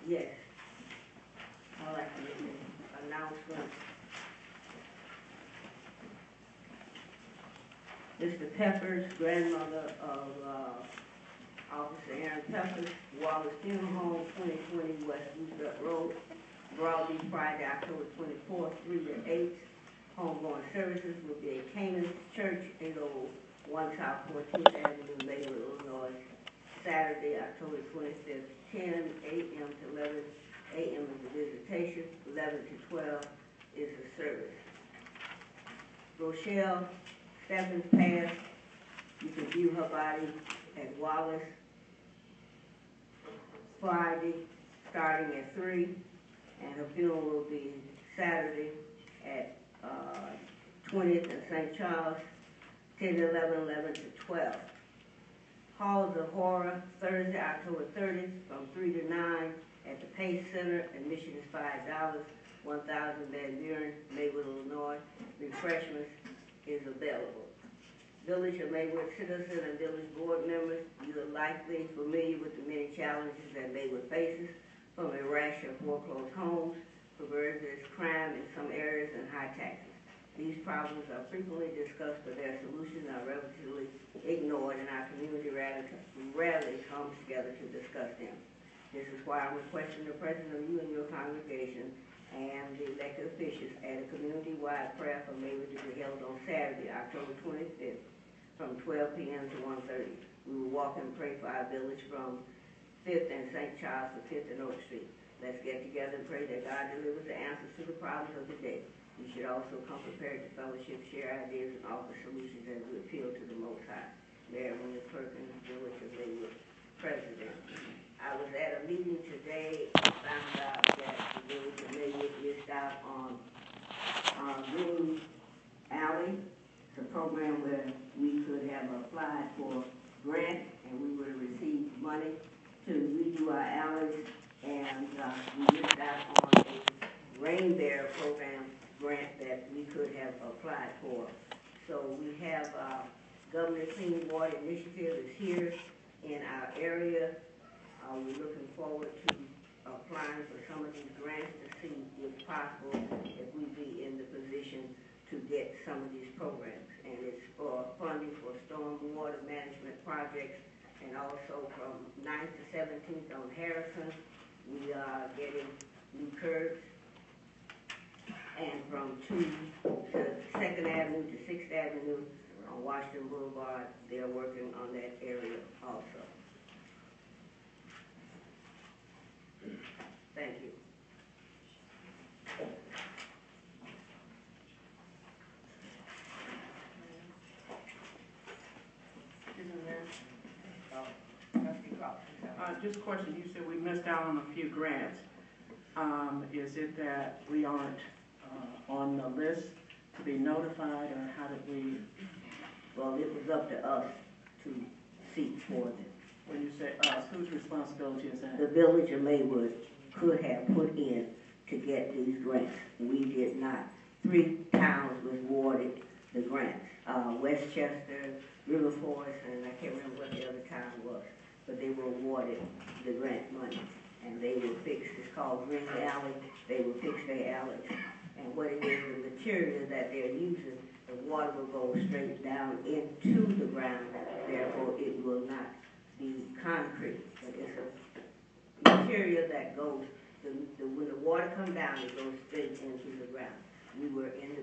Yes. I'd like to make an announcement. Mr. Pepper's grandmother of Officer Aaron Pepper's Wallace Funeral Home, 2020 West Roosevelt Road, Broadly, Friday, October 24th, 3 to 8. Homegoing services will be at Canaan's Church, 801 South 14th Avenue, Maywood, Illinois. Saturday, October 25th, 10 a.m. to 11 a.m. is the visitation, 11 to 12 is the service. Rochelle Stephens passed. You can view her body at Wallace Friday, starting at 3, and her funeral will be Saturday at 20th and St. Charles, 10 to 11, 11 to 12. Halls of Horror, Thursday, October 30th, from 3 to 9 at the Pace Center. Admission is $5. 1,000 Van Buren, Maywood, Illinois. Refreshments is available. Village of Maywood citizens and village board members, you are likely familiar with the many challenges that Maywood faces, from a rash of foreclosed homes, pervasive crime in some areas, and high taxes. These problems are frequently discussed, but their solutions are relatively ignored, and our community rarely comes together to discuss them. This is why I'm requesting the president of you and your congregation and the elected officials at a community-wide prayer for Maywood to be held on Saturday, October 25th, from 12 p.m. to 1:30. We will walk and pray for our village from 5th and St. Charles to 5th and Oak Street. Let's get together and pray that God delivers the answers to the problems of the day. We should also come prepared to fellowship, share ideas, and offer solutions as we appeal to the Most High. Mayor William Perkins, Village of Maywood, President. I was at a meeting today and found out that the Village of Maywood missed out on Green Alley. It's a program where we could have applied for grant and we would have received money to redo our alleys, and we missed out on a Rain Bear program grant that we could have applied for. So we have Governor Clean Water Initiative is here in our area. We're looking forward to applying for some of these grants to see if possible if we be in the position to get some of these programs. And it's for funding for storm water management projects, and also from 9th to 17th on Harrison, we are getting new curbs. And from 2nd Avenue to 6th Avenue on Washington Boulevard, they're working on that area also. Thank you. Just a question, you said we missed out on a few grants. Is it that we aren't on the list to be notified, or how did we? Well, it was up to us to seek for them. When you say us, whose responsibility is that? The Village of Maywood could have put in to get these grants. We did not. 3 towns was awarded the grants. Westchester, River Forest, and I can't remember what the other town was, but they were awarded the grant money. And they will fix, it's called Green Alley, they will fix their alleys. And what it is, the material that they're using, the water will go straight down into the ground, therefore it will not be concrete. But it's a material that goes, when the water comes down, it goes straight into the ground. We were in the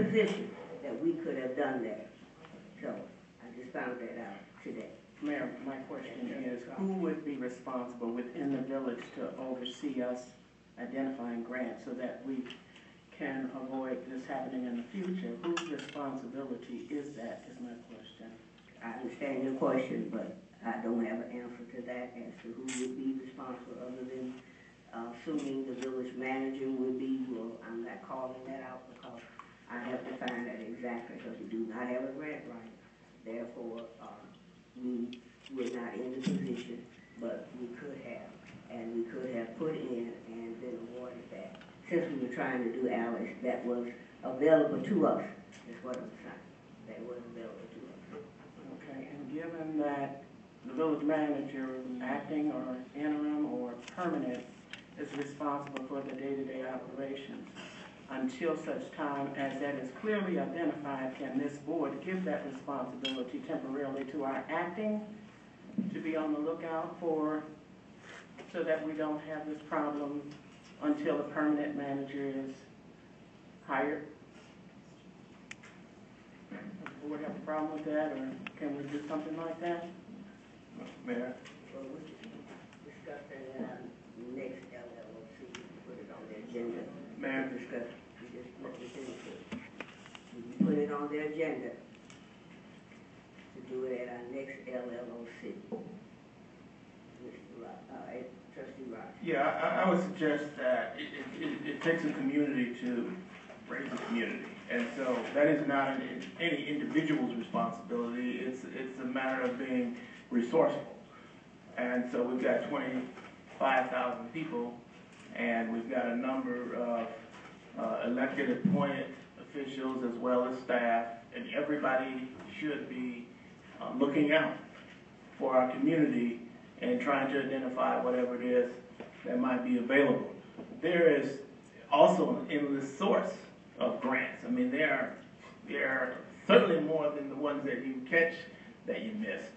position that we could have done that. So I just found that out today. Mayor, my question is, who would be responsible within the village to oversee us identifying grants so that we can avoid this happening in the future? Whose responsibility is that, is my question. I understand your question, but I don't have an answer to that as to who would be responsible, other than assuming the village manager would be. Well, I'm not calling that out because I have to find that exactly, because we do not have a grant right. Therefore, we were not in the position, but we could have, and we could have put in and been awarded that. Since we were trying to do alleys, that was available to us, is what I'm saying. That was available to us. Okay, and given that the village manager, acting or interim or permanent, is responsible for the day-to-day operations. Until such time as that is clearly identified, can this board give that responsibility temporarily to our acting to be on the lookout for, so that we don't have this problem until a permanent manager is hired? Does the board have a problem with that, or can we do something like that? Mayor? Well, we discuss that in our next LLC, put it on the agenda. Mayor? Discuss, we just let me finish it. We put it on the agenda to do it at our next LLC. Trustee Ross. Yeah, I would suggest that it takes a community to raise a community. And so that is not any individual's responsibility. It's a matter of being resourceful. And so we've got 25,000 people, and we've got a number of elected, appointed officials as well as staff, and everybody should be looking out for our community and trying to identify whatever it is that might be available. There is also an endless source of grants. I mean, there are certainly more than the ones that you catch that you missed.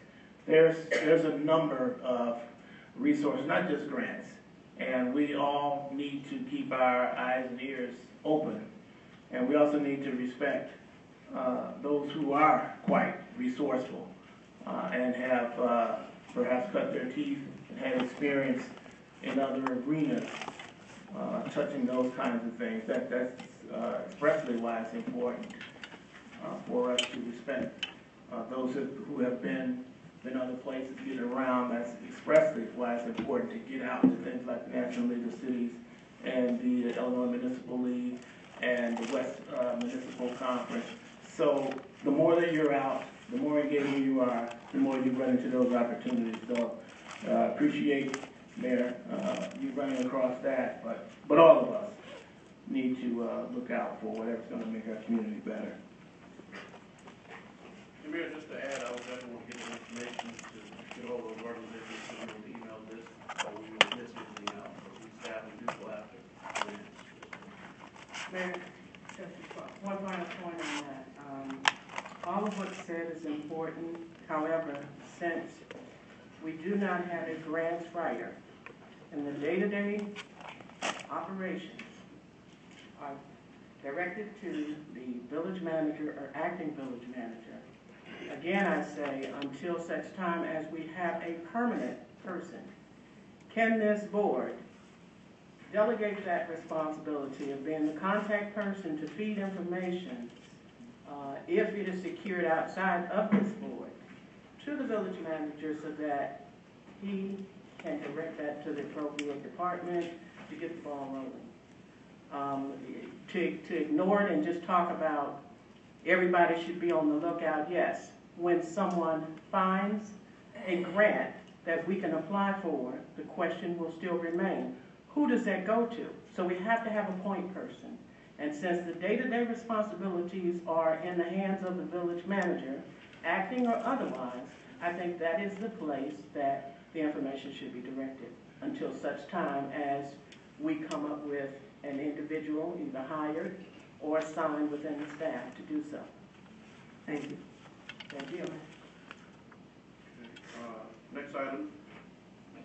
There's a number of resources, not just grants, and we all need to keep our eyes and ears open, and we also need to respect those who are quite resourceful and have perhaps cut their teeth and had experience in other arenas touching those kinds of things. That's expressly why it's important for us to respect those who have been in other places getting around. That's expressly why it's important to get out to things like the National League of Cities and the Illinois Municipal League and the West Municipal Conference. So the more that you're out, the more engaged you are, the more you run into those opportunities. So appreciate, Mayor, you running across that, but all of us need to look out for whatever's going to make our community better. Mayor, just to add, I would definitely want to get the information to get all those organizations to be able to email this, so we won't miss anything out. But we staff and do go after. Mayor, one final point on that. All of what's said is important. However, since we do not have a grants writer and the day-to-day operations are directed to the village manager or acting village manager, again I say, until such time as we have a permanent person, can this board delegate that responsibility of being the contact person to feed information if it is secured outside of this board to the village manager, so that he can direct that to the appropriate department to get the ball rolling. To ignore it and just talk about everybody should be on the lookout, yes. When someone finds a grant that we can apply for, the question will still remain, who does that go to? So we have to have a point person. And since the day-to-day responsibilities are in the hands of the village manager, acting or otherwise, I think that is the place that the information should be directed until such time as we come up with an individual either hired or assigned within the staff to do so. Thank you. Thank you. Okay. Next item,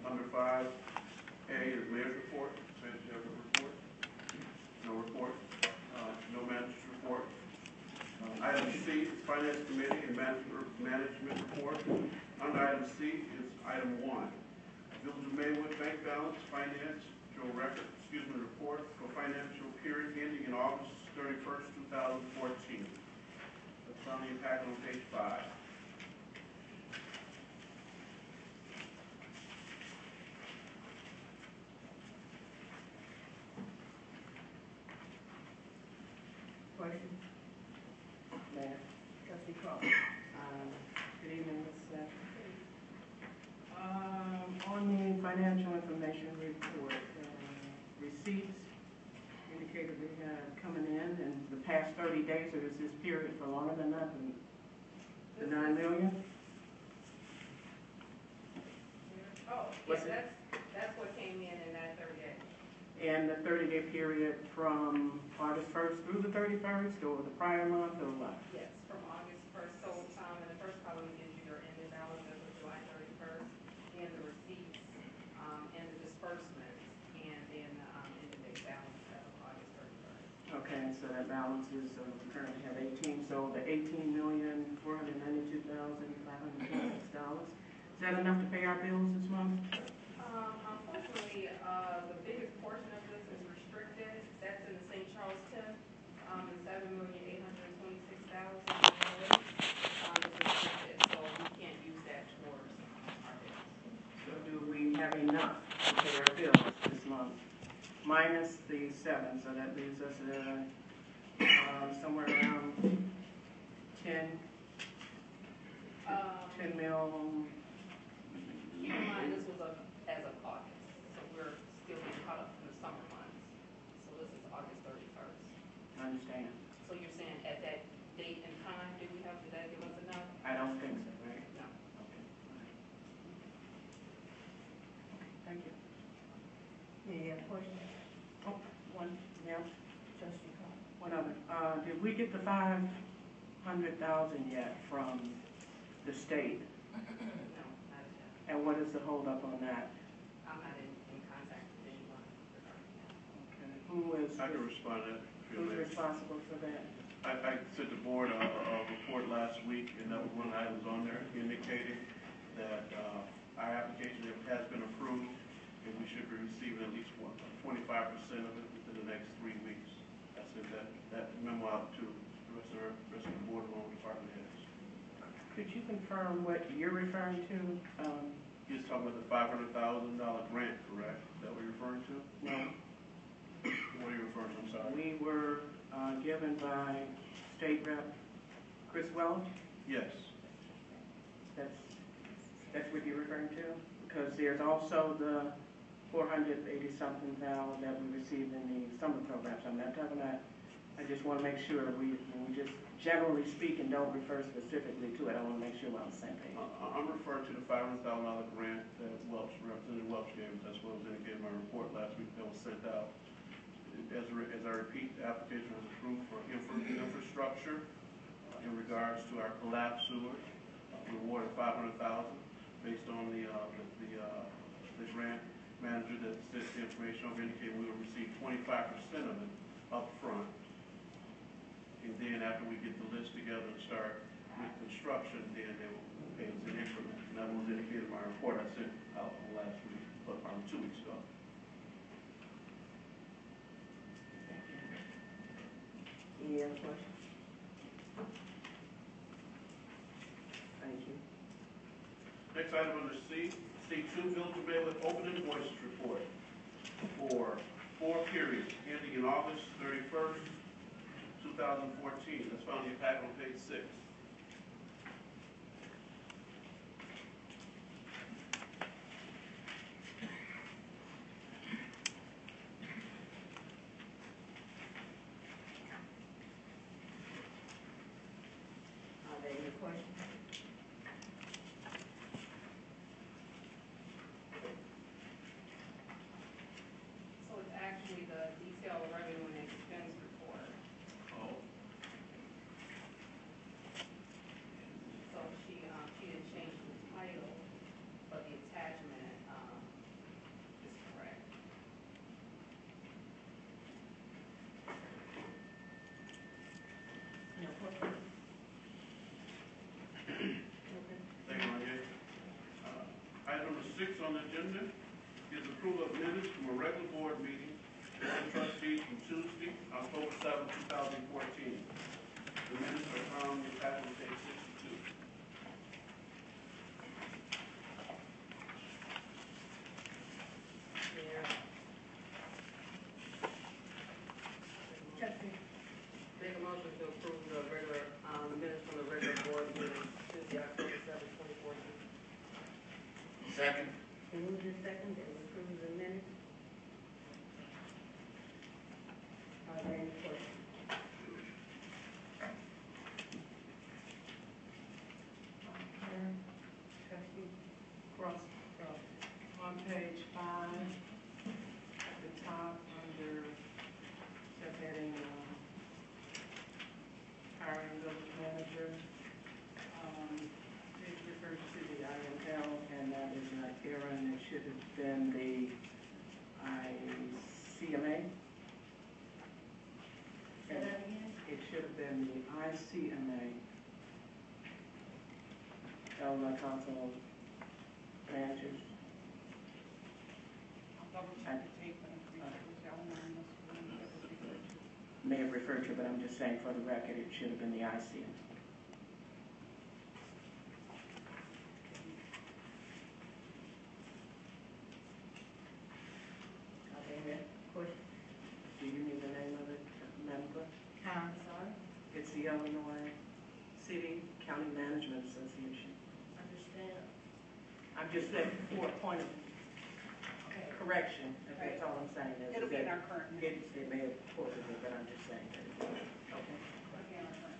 under 5A is mayor's report. Mayor, do you have a report? No report. No manager's report. Item C is Finance Committee and Management Report. Under item C is item 1. Village of Maywood Bank Balance Financial Record, report for financial period ending in August 31st, 2014. That's found in the packet on page 5. Question? Mayor. Trustee Crawford. Good evening, Ms. Sessions. On the financial information report, receipts indicated we had coming in the past 30 days, or is this period for longer than that, the $9 million? What's it? That's what came in that 30 day. And the 30-day period from August 1st through the 31st, or the prior month, or what? Yes, from August 1st, so, in the first column gives you your ending balance as of July 31st, and the receipts, and the disbursements, and then, ending day balance as of August 31st. Okay, so that balance is, we currently have 18, so the $18,492,526. Is that enough to pay our bills this month? Unfortunately, the biggest portion of this is restricted, that's in the St. Charles tip, the $7,826,000. It's restricted, so we can't use that towards our bills. So do we have enough to pay our bills this month? Minus the 7, so that leaves us at somewhere around 10 mil. Keep in mind, this was as of August, so we're still being caught up in the summer months. So this is August 31st. I understand. So you're saying at that date and time, did that give us enough? I don't think so, right? No. Okay. Thank you. Any other questions? Oh, one, yeah, Trustee Carter? one other. Did we get the 500,000 yet from the state? No, not yet. And what is the holdup on that? I'm not in contact with anyone regarding that. Okay. Who is, I can respond to that. if you who's may. responsible for that? I sent the board a report last week, and that was one of the items on there indicating that our application has been approved, and we should be receiving at least 25% of it within the next 3 weeks. I sent that memo out to the rest of the board along with department heads. Could you confirm what you're referring to? He's talking about the $500,000 grant, correct? Is that what you're referring to? No. What are you referring to? I'm sorry. We were given by State Rep Chris Welch. Yes. That's what you're referring to? Because there's also the 480-something thousand that we received in the summer programs. I'm not talking about, I just want to make sure we just generally speaking don't refer specifically to it. I want to make sure we're on the same page. I'm referring to the $500,000 grant that Representative Welch gave us. That's what was indicated in my report last week that was sent out. As I repeat, the application was approved for infrastructure in regards to our collapsed sewers. We awarded $500,000 based on the grant manager that sent the information over indicated we will receive 25% of it up front. And then after we get the list together and start with construction, then they will pay us in increments. And that was indicated in my report I sent out last week, but 2 weeks ago. Any other questions? Thank you. Next item under C2, Village of Maywood Open Invoices Report for 4 periods ending in August 31st, 2014. That's found in your packet on page 6. Are there any questions? So it's actually the detailed revenue and expense report. Oh. So she didn't change the title, but the attachment, is correct. No questions? Thank you, Maria. Item number 6 on the agenda is approval of minutes from a regular board meeting of the trustees from Tuesday, October 7, 2014. The minutes are found in your packet on page 62. Trustee? Make a motion to approve the regular, minutes from the regular board meeting Tuesday, October 7, 2014. Second. Moved in second, that we approve the minutes. Are there any questions? Trustee Cross. On on page 5, at the top, under subheading, hiring village manager, it refers to the IML, and that is not Aaron, it should have been the ICMA. Say that again? It should have been the ICMA, Elder Council Managers. May have referred to, but I'm just saying for the record, it should have been the ICMA. Question? Do you need the name of it, Madam Clerk? Sorry? It's the Illinois City County Management Association. Understand? I'm just saying, for a point of correction, if that's all I'm saying. Is It'll be in that our current It may have quoted it, but I'm just saying that. Okay. It'll be in our current.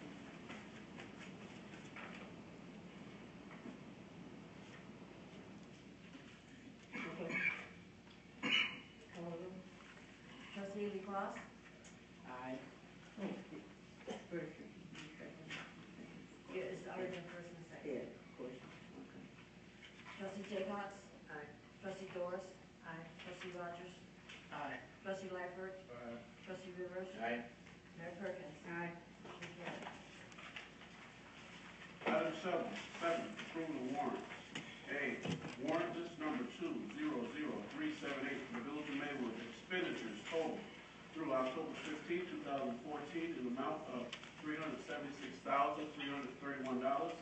Trustee Lee Cross? Aye. Person. Yeah, it's already been first and second. Yeah, question. Okay. Trustee Jaycox? Aye. Trustee Doris? Aye. Trustee Rogers? Aye. Trustee Lackford? Trustee Rivers? Aye. Mayor Perkins? Aye. Motion carried. Item 7, approval of warrants. A, warrant list number 200378 for the Village of Maywood, expenditures total through October 15, 2014, in the amount of $376,331.31.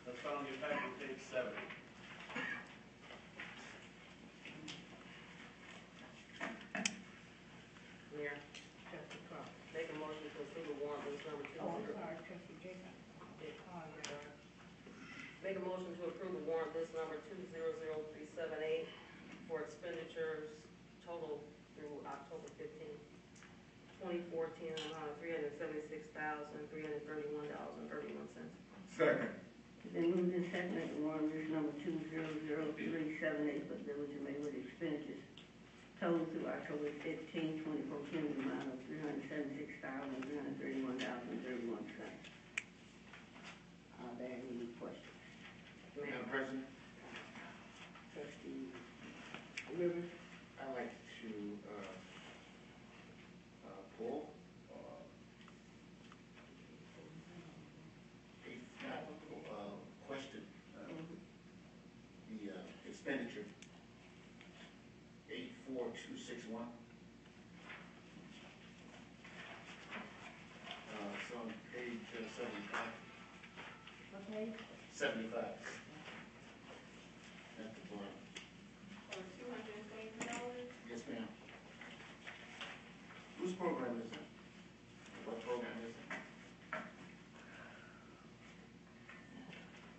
That's found in your packet, page 7. Mayor, Trustee Cross, make a motion to approve the warrant list number two. Oh, I'm sorry, Trustee Jaycox. Make a motion to approve the warrant list number 200378 for expenditures total through October 15, 2014, amount of $376,331.31. Second. It's been moved and seconded, warrant list number 200378 for Village of Maywood expenditures total through October 15, 2014, in the amount of $376,331.31. Are there any questions? Madam President, Trustee Rivers? I'd like to pull question the expenditure 84261. It's on page 75. What page? 75. At the bottom. For $223? Yes, ma'am. Whose program is it? What program is it?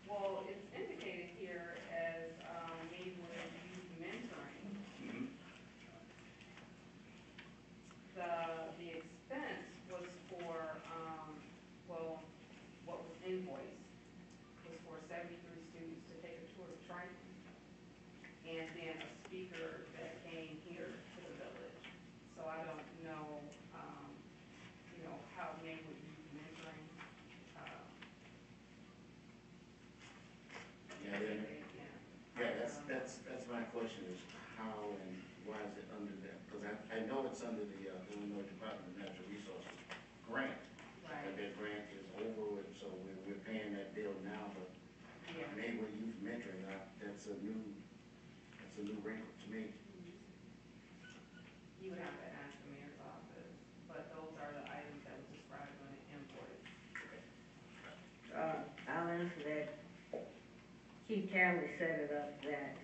Well, it's indicated here as Maywood Youth Mentoring. The expense was for, what was invoiced was for 73 students to take a tour of training, and then a speaker that came here to the village. So I don't know, how Maywood Youth Mentoring, That's my question is how and why is it under that? Because I know it's under the Illinois Department of Natural Resources grant. right, But that grant is over, and so we're paying that bill now, but yeah. Maywood Youth Mentoring, that's a new wrinkle to me. You would have to ask the mayor's office, but those are the items that was described on the invoice. I'll answer that. Chief Cameron set it up that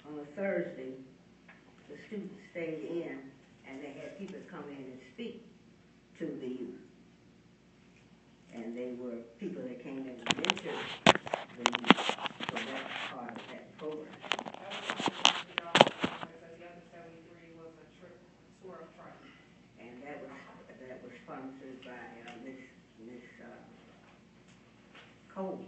on a Thursday, the students stayed in and they had people come in and speak to the youth. And they were people that came in and mentored the youth. So that's part of that program. That was $150, because the other 73 was a trip, tour of training. And that was sponsored by Miss Cole.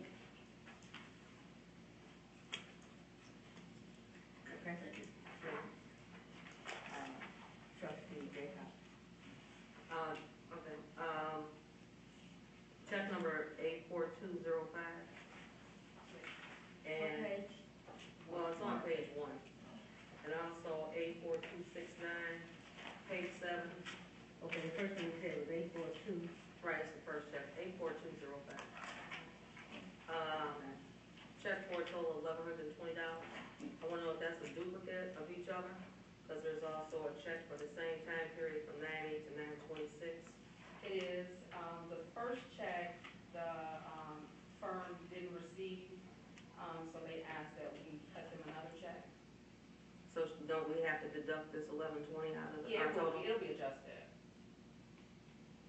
$1,120. I wanna know if that's a duplicate of each other, because there's also a check for the same time period from 9/8 to 9/26. It is, the first check, the, firm didn't receive, so they asked that we cut them another check. So don't we have to deduct this $1,120 out of Yeah, our total? it'll be adjusted.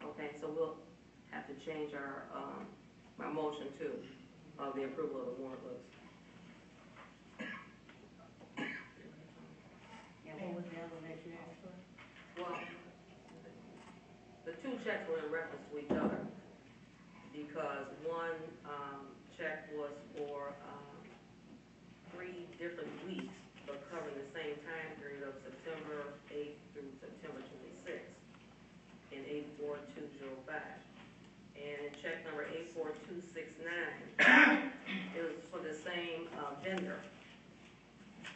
Okay, so we'll have to change our, my motion to, the approval of the warrant list. And what was the other one that you asked for? Well, the two checks were in reference to each other, because one, check was for, 3 different weeks, but covering the same time period of September 8th through September 26th in 84205. And in check number 84269, it was for the same, vendor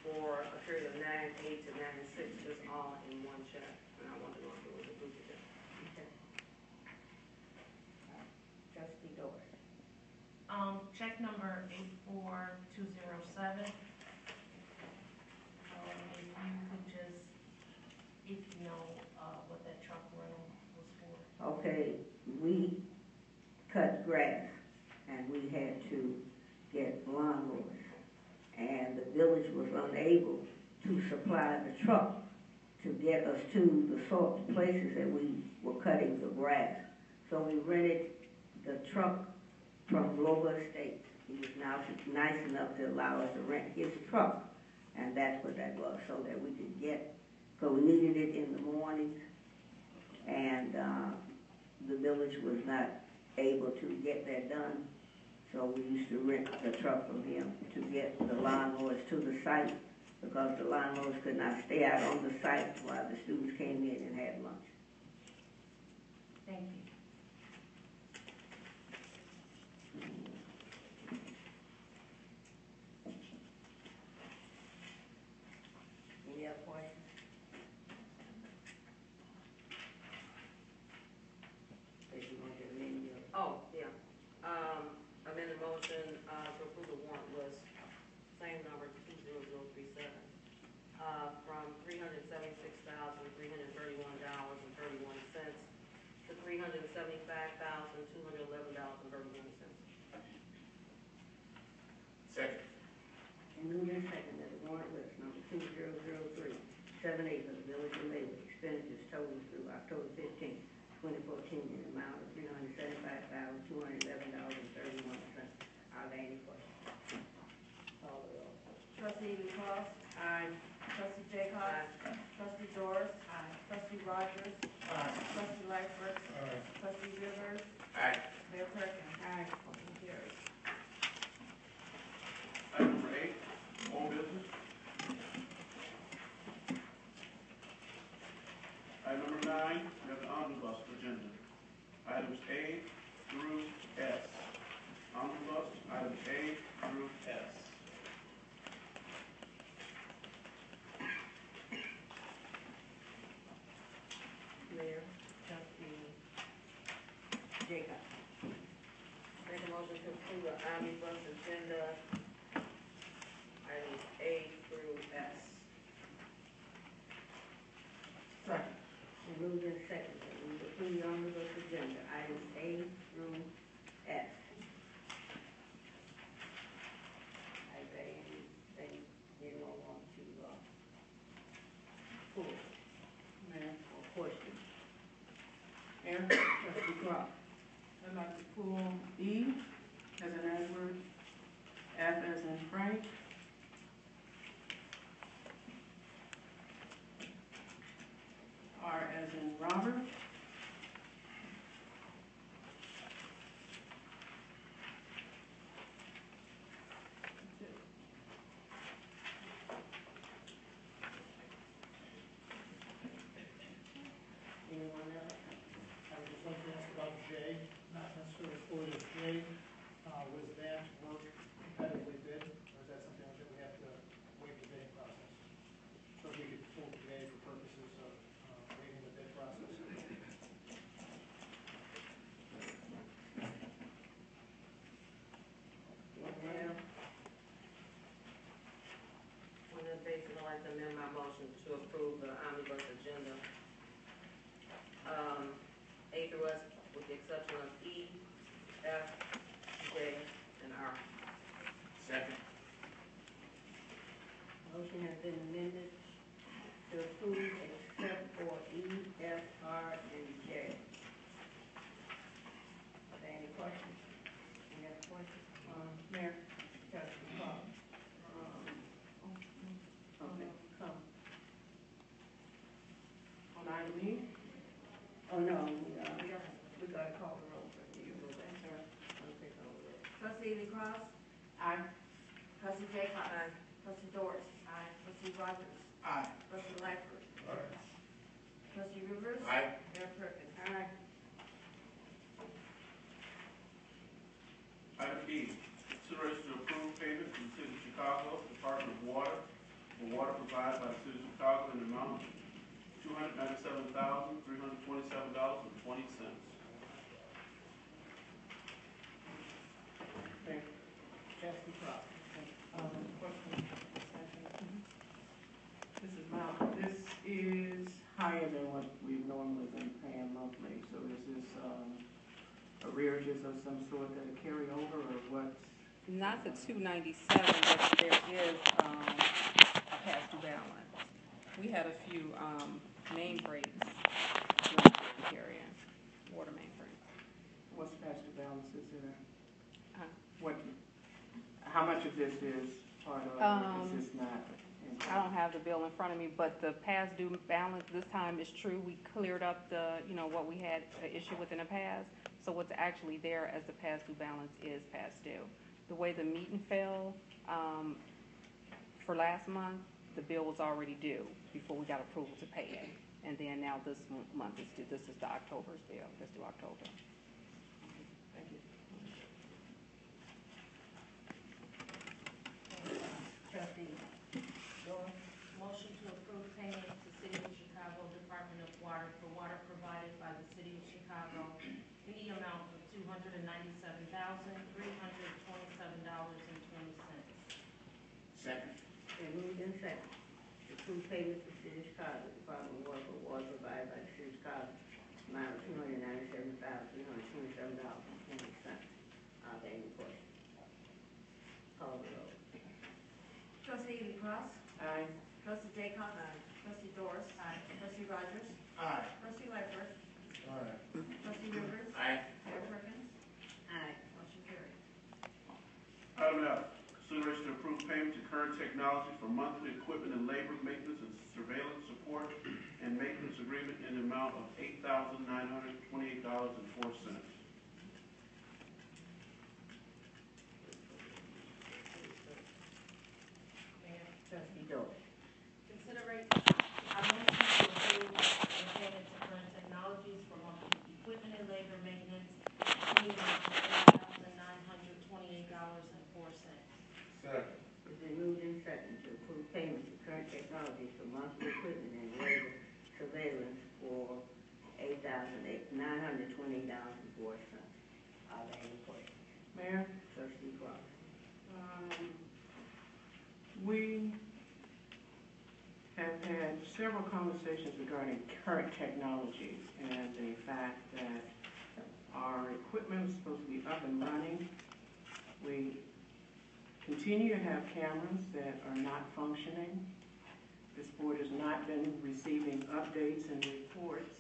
for a period of 9/8 to 9/6, just all in one check. And I wanted to know if it was a duplicate. Okay. Trustee Doris. Check number 84207. If you could just, if you know, what that truck rental was for. Okay, we cut grass and we had to get lawnmowers. And the village was unable to supply the truck to get us to the sort of places that we were cutting the grass. So we rented the truck from Glover Estates. He was now nice enough to allow us to rent his truck. And that's what that was, so that we could get, because we needed it in the mornings. And the village was not able to get that done. So we used to rent the truck from him to get the lawnmowers to the site, because the lawnmowers could not stay out on the site while the students came in and had lunch. Thank you. Any other questions? If you want to amend your, Oh, yeah. Amended motion, to approve the warrant list, same number, 20037, from $376,331.31 to $375,211.31. Second. and moved in second that the warrant list number 200378 of the village of Maywood expenditures totaling through October 15, 2014 in the amount of $375,211.31. Are there any questions? Call the roll. Trustee LaCrosse? Aye. Trustee Jaycox? Aye. Trustee Doris? Aye. Trustee Rogers? Aye. Trustee Lightfoot? Aye. Trustee Rivers? Aye. Mayor Perkins? Aye. Motion carries. Item number 8, old business. Item number 9, we have the omnibus agenda. Items A through S. Omnibus, items A through S. Mayor, trustee Jacob. Make a motion to approve the omnibus agenda, items A through S. Second. And moved in second that we approve the omnibus agenda, items A through F. Is there anything anyone want to, pull? Mayor, Or question? Mayor, Trustee Cross. I'd like to pull E as in Edward, F as in Frank, R as in Robert, Anyone else? I would just like to ask about J, not necessarily for the J, was that work competitively bid, or is that something I'd like to amend my motion to approve the omnibus agenda, A through S, with the exception of E, F, J, and R. Second. Motion has been amended to approve except for E, F, R, and J. Are there any questions? Any other questions? Mayor? Trustee Clark? Okay. Come. On item E? Oh, no, we gotta call the roll for you. Go back, sir. I'll take over that. Trustee LaCrosse? Aye. Trustee Jaycox? Aye. Trustee Doris? Aye. Trustee Rogers? Aye. Trustee Lightfoot? Trustee Rivers? Aye. Mayor Perkins? Aye. Item E, consideration to approve payment to the City of Chicago, Department of Water, for water provided by the City of Chicago in the amount of $297,327.20. Mayor? Trustee Clark? Question. This is higher than what we've normally been paying monthly, so is this, arrearages of some sort that are carry over, or what? Not the 297, but there is a past due balance. We had a few main breaks in the area, water main breaks. What's past due balances there? Huh? What, how much of this is part of, or is this not? I don't have the bill in front of me, but the past due balance this time is true. We cleared up the, what we had an issue with in the past. So what's actually there as the past due balance is past due. The way the meeting fell for last month, the bill was already due before we got approval to pay it. And then now this month is due. This is the October's bill. That's due October. Thank you. Trustee Doris? Motion to approve payment to City of Chicago Department of Water for water provided by the City of Chicago in the amount of $297,327.20. Second. Been moved in second. To approve payment to City of Chicago, Department of Water for water provided by the City of Chicago, amount of $297,327.20. Are there any questions? Call the roll. Trustee LaCrosse? Aye. Trustee Jaycox? Aye. Trustee Doris? Aye. Trustee Rogers? Aye. Trustee Lightfoot? Aye. Trustee Rivers? Aye. Mayor Perkins? Aye. Motion carried. Item F, consideration to approve payment to Current Technology for monthly equipment and labor maintenance and surveillance support and maintenance agreement in the amount of $8,928.04. Mayor. Trustee Doris? Consideration, I motion to approve the payment to Current Technologies for monthly equipment and labor maintenance in the amount of $8,928.04. Second. It's been moved in second to approve payment to Current Technologies for monthly equipment and labor surveillance for $8,920.04. Are there any questions? Mayor? Trustee Clark? We have had several conversations regarding current technologies and the fact that our equipment is supposed to be up and running. We continue to have cameras that are not functioning. This board has not been receiving updates and reports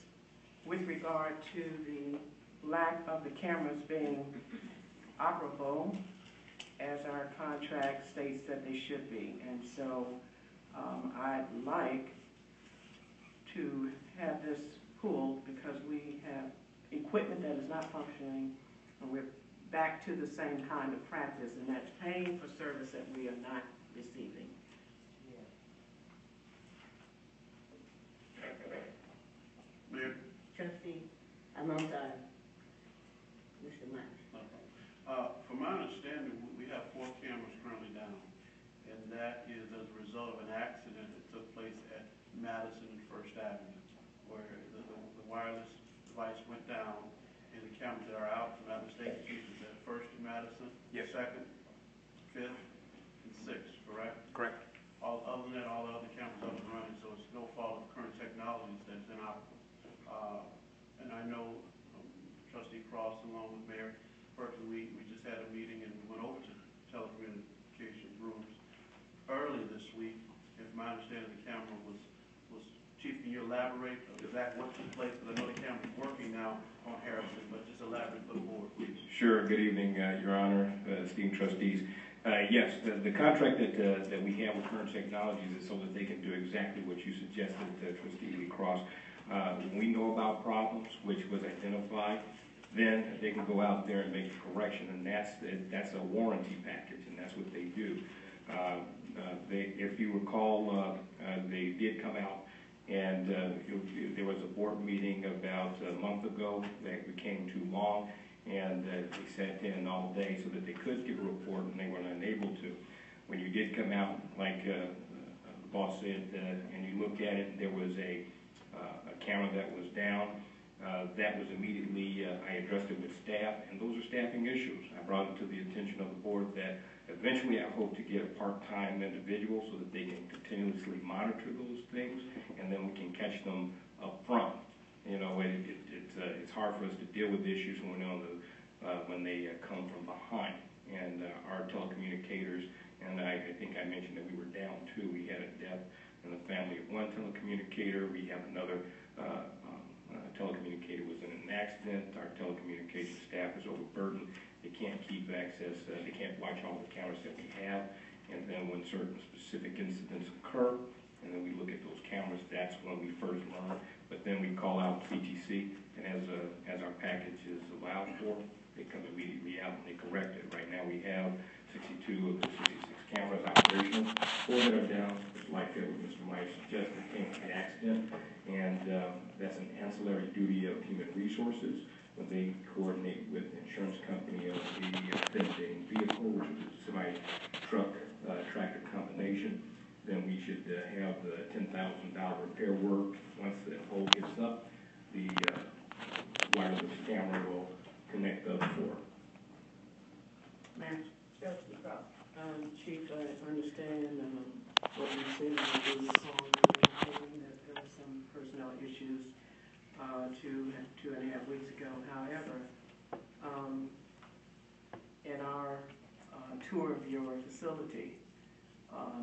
with regard to the lack of the cameras being operable as our contract states that they should be. And so I'd like to have this pulled because we have equipment that is not functioning, and we're back to the same kind of practice, and that's paying for service that we are not receiving. Mayor? Trustee, I'm sorry. Mr. Myers? From my understanding, we have 4 cameras currently down, and that is as a result of an accident that took place at Madison and First Avenue, where the wireless device went down, and the cameras that are out, if I'm not mistaken, Chief, is at First and Madison? Yes. 2nd, 5th, and 6th, correct? Correct. Other than that, all the other cameras early this week. If my understanding, the camera was, Chief, can you elaborate exactly what took place? Because I know the camera's working now on Harrison, but just elaborate for the board, please. Sure. Good evening, Your Honor, esteemed trustees. Yes, the contract that we have with Current Technologies is so that they can do exactly what you suggested, Trustee Lee Cross. When we know about problems, which was identified, then they can go out there and make a correction, and that's a warranty package, and that's what they do. If you recall, they did come out, and there was a board meeting about a month ago that became too long, and they sat in all day so that they could give a report, and they were unable to. When you did come out, like the boss said, and you looked at it, there was a camera that was down. That was immediately, I addressed it with staff, and those are staffing issues. I brought it to the attention of the board that eventually I hope to get a part-time individual so that they can continuously monitor those things, and then we can catch them up front. You know, it's hard for us to deal with issues when they come from behind. And our telecommunicators, and I think I mentioned that we were down two. We had a death in the family of one telecommunicator. We have another telecommunicator was in an accident. Our telecommunications staff is overburdened. They can't keep access. They can't watch all the cameras that we have. And then when certain specific incidents occur, and then we look at those cameras, that's when we first learn. But then we call out CTC, and as our package is allowed for, they come immediately out and they correct it. Right now we have 62 of the 66 cameras operational. 4 that are down, like Mr. Mike suggested, came from an accident, and that's an ancillary duty of human resources. When they coordinate with the insurance company of the offending vehicle, which is a semi-truck tractor combination, then we should have the $10,000 repair work. Once the hole gets up, the wireless camera will connect up for. Ma'am? Chief, I understand what you said in the call that there were some personnel issues 2.5 weeks ago. However, in our tour of your facility,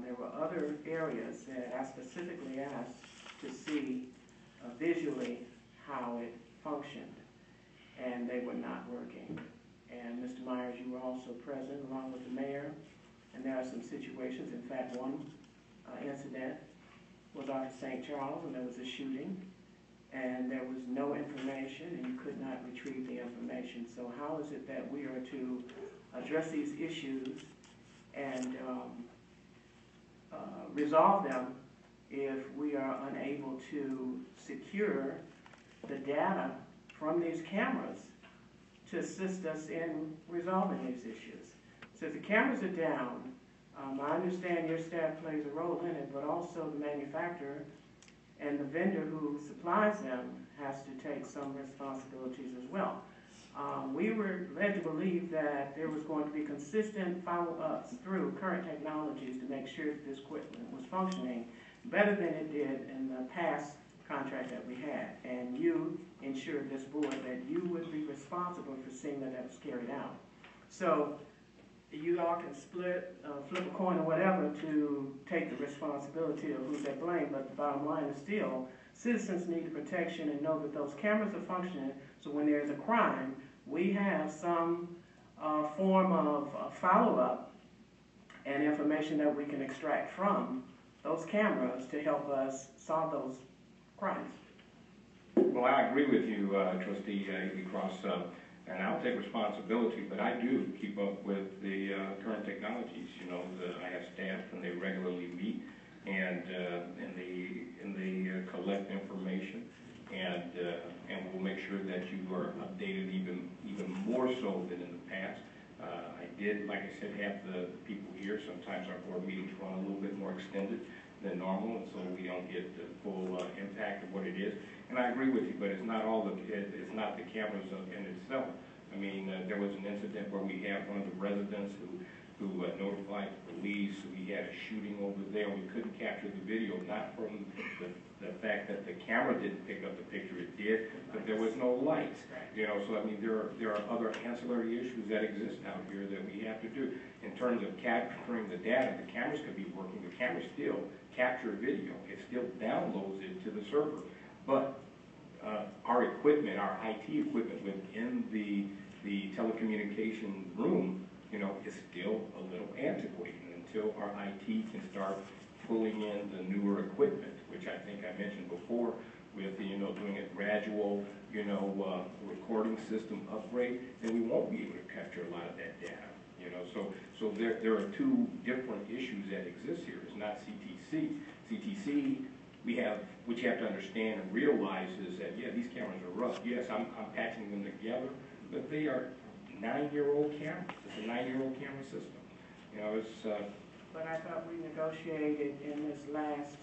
there were other areas that I specifically asked to see visually how it functioned, and they were not working. And Mr. Myers, you were also present along with the mayor, and there are some situations. In fact, one incident was off of St. Charles, and there was a shooting, and there was no information, and you could not retrieve the information. So how is it that we are to address these issues and resolve them if we are unable to secure the data from these cameras to assist us in resolving these issues? So if the cameras are down, I understand your staff plays a role in it, but also the manufacturer and the vendor who supplies them has to take some responsibilities as well. We were led to believe that there was going to be consistent follow-ups through Current Technologies to make sure that this equipment was functioning better than it did in the past contract that we had. And you ensured this board that you would be responsible for seeing that that was carried out. So you all can flip a coin or whatever to take the responsibility of who's at blame, but the bottom line is still, citizens need the protection and know that those cameras are functioning, so when there's a crime, we have some form of follow-up and information that we can extract from those cameras to help us solve those crimes. Well, I agree with you, Trustee Ely Cross, and I'll take responsibility, but I do keep up with the Current Technologies. You know, I have staff and they regularly meet, and they collect information, and we'll make sure that you are updated even more so than in the past. I did, like I said, have the people here. Sometimes our board meetings run a little bit more extended than normal, and so we don't get the full impact of what it is. And I agree with you, but it's not it's not the cameras in itself. I mean, there was an incident where we had one of the residents who who notified the police. We had a shooting over there. We couldn't capture the video, not from the fact that the camera didn't pick up the picture. It did, but there was no lights. You know, so I mean, there are other ancillary issues that exist out here that we have to do. In terms of capturing the data, the cameras could be working. The cameras still capture video. It still downloads it to the server. But our equipment, our IT equipment within the telecommunication room, you know, is still a little antiquated until our IT can start pulling in the newer equipment, which I think I mentioned before, with, you know, doing a gradual, you know, recording system upgrade, then we won't be able to capture a lot of that data. You know, so there are two different issues that exist here. It's not CTC. CTC, what you have to understand and realize is that, yeah, these cameras are rough. Yes, I'm patching them together, but they are 9-year-old cameras. It's a 9-year-old camera system. You know, it's. But I thought we negotiated in this last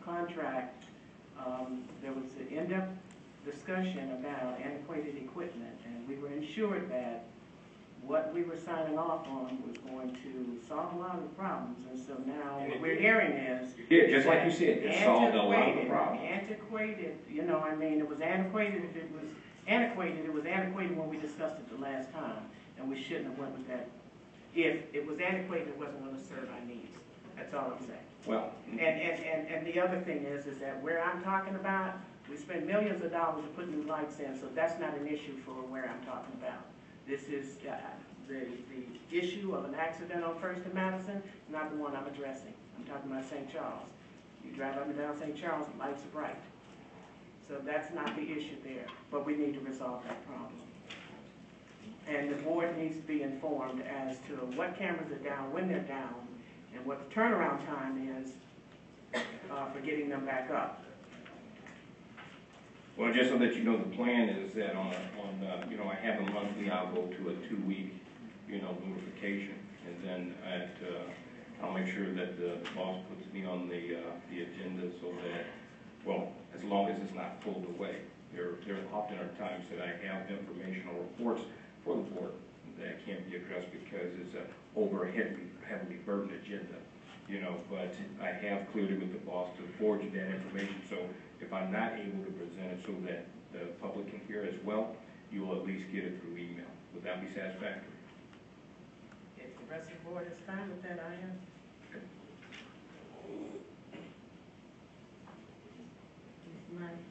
contract, there was an in-depth discussion about antiquated equipment, and we were assured that what we were signing off on was going to solve a lot of the problems, and so now what we're hearing is... Yeah, just like you said, it solved a lot of the problems. Antiquated, you know, I mean, it was antiquated if it was antiquated. It was antiquated when we discussed it the last time, and we shouldn't have went with that. If it was antiquated, it wasn't going to serve our needs. That's all I'm saying. Well, and the other thing is that where I'm talking about, we spend millions of dollars to put new lights in, so that's not an issue for where I'm talking about. This is the issue of an accident on First and Madison, not the one I'm addressing. I'm talking about St. Charles. You drive up and down St. Charles, the lights are bright. So that's not the issue there, but we need to resolve that problem. And the board needs to be informed as to what cameras are down, when they're down, and what the turnaround time is for getting them back up. well, just so that you know, the plan is that you know, I have a monthly, I'll go to a 2-week, you know, notification, and then I'll make sure that the boss puts me on the agenda so that, well, as long as it's not pulled away. There often are times that I have informational reports for the board that can't be addressed because it's an heavily burdened agenda, you know, but I have cleared it with the boss to forward you that information, so if I'm not able to present it so that the public can hear as well, you will at least get it through email. Would that be satisfactory? If the rest of the board is fine with that, I am. Money.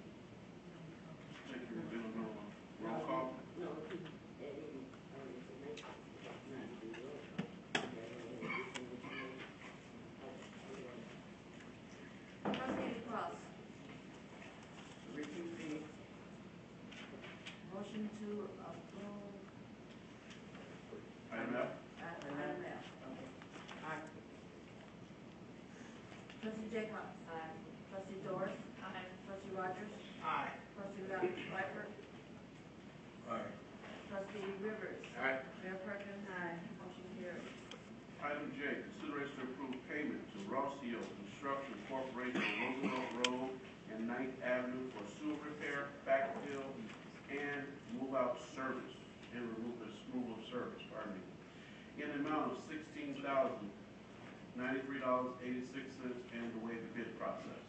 Thank you, Ms. Dillon. Roll call. No, Trustee Cross, Repeat the motion to approve Item F. item F. Aye. Trustee Jaycox. Aye. Trustee Doris. Aye. Trustee Rogers. Aye. Trustee Lightfoot. Aye. Trustee Rivers. Aye. Mayor Perkins. Aye. Motion carries. Item J, consideration to approve payment to Rossio Construction Corporation, Roosevelt Road and 9th Avenue for sewer repair, backfill, and move-out service, and removal of service, pardon me, in the amount of $16,093.86, and to waive the bid process.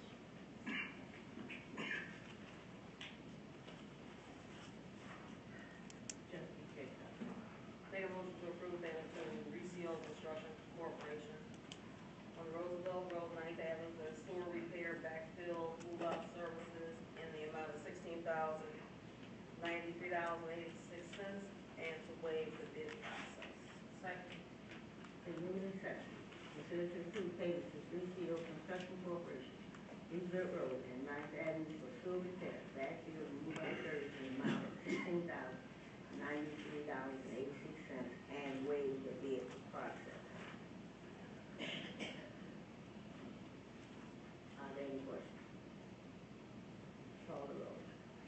Make a motion to approve payment to Recio Construction Corporation on Roosevelt Road, 9th Avenue for sewer repair, backfill, move-out services in the amount of $16,093.86, and to waive the bid process. Second. The moving section, consider to approve payments to Recio Construction Corporation, Roosevelt Road and 9th Avenue for sewer repair, backfill, and move-out service in the amount of $16,093.86, and waive the bid process. Are there any questions? Call the roll.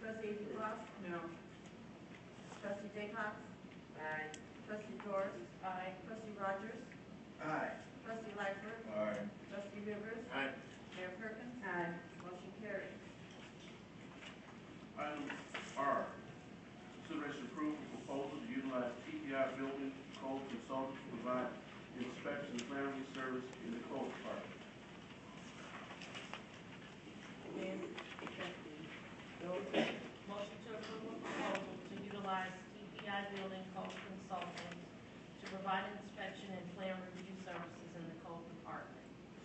Trustee Cross. No. Trustee Jaycox. Aye. Trustee Doris. Aye. Trustee Rogers. Aye. Trustee Lightfoot. Aye. Trustee Rivers. Aye. Mayor Perkins. Aye. Motion carries. Item R, consideration approval proposal to utilize TPI building code consultants to provide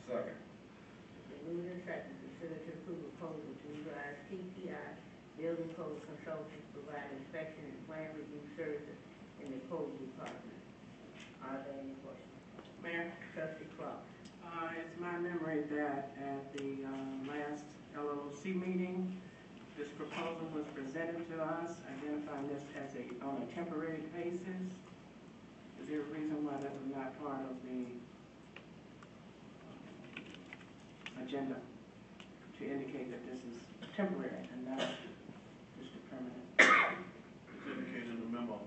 Second. Been moved and seconded, consider to approve proposal to utilize TPI building code consultants to provide inspection and plan review services in the code department. Are there any questions? Mayor, Trustee Clark. it's my memory that at the last LLC meeting, this proposal was presented to us, identifying this as on a temporary basis. Is there a reason why that was not part of the agenda to indicate that this is temporary and not just a permanent? It's indicated in the memo,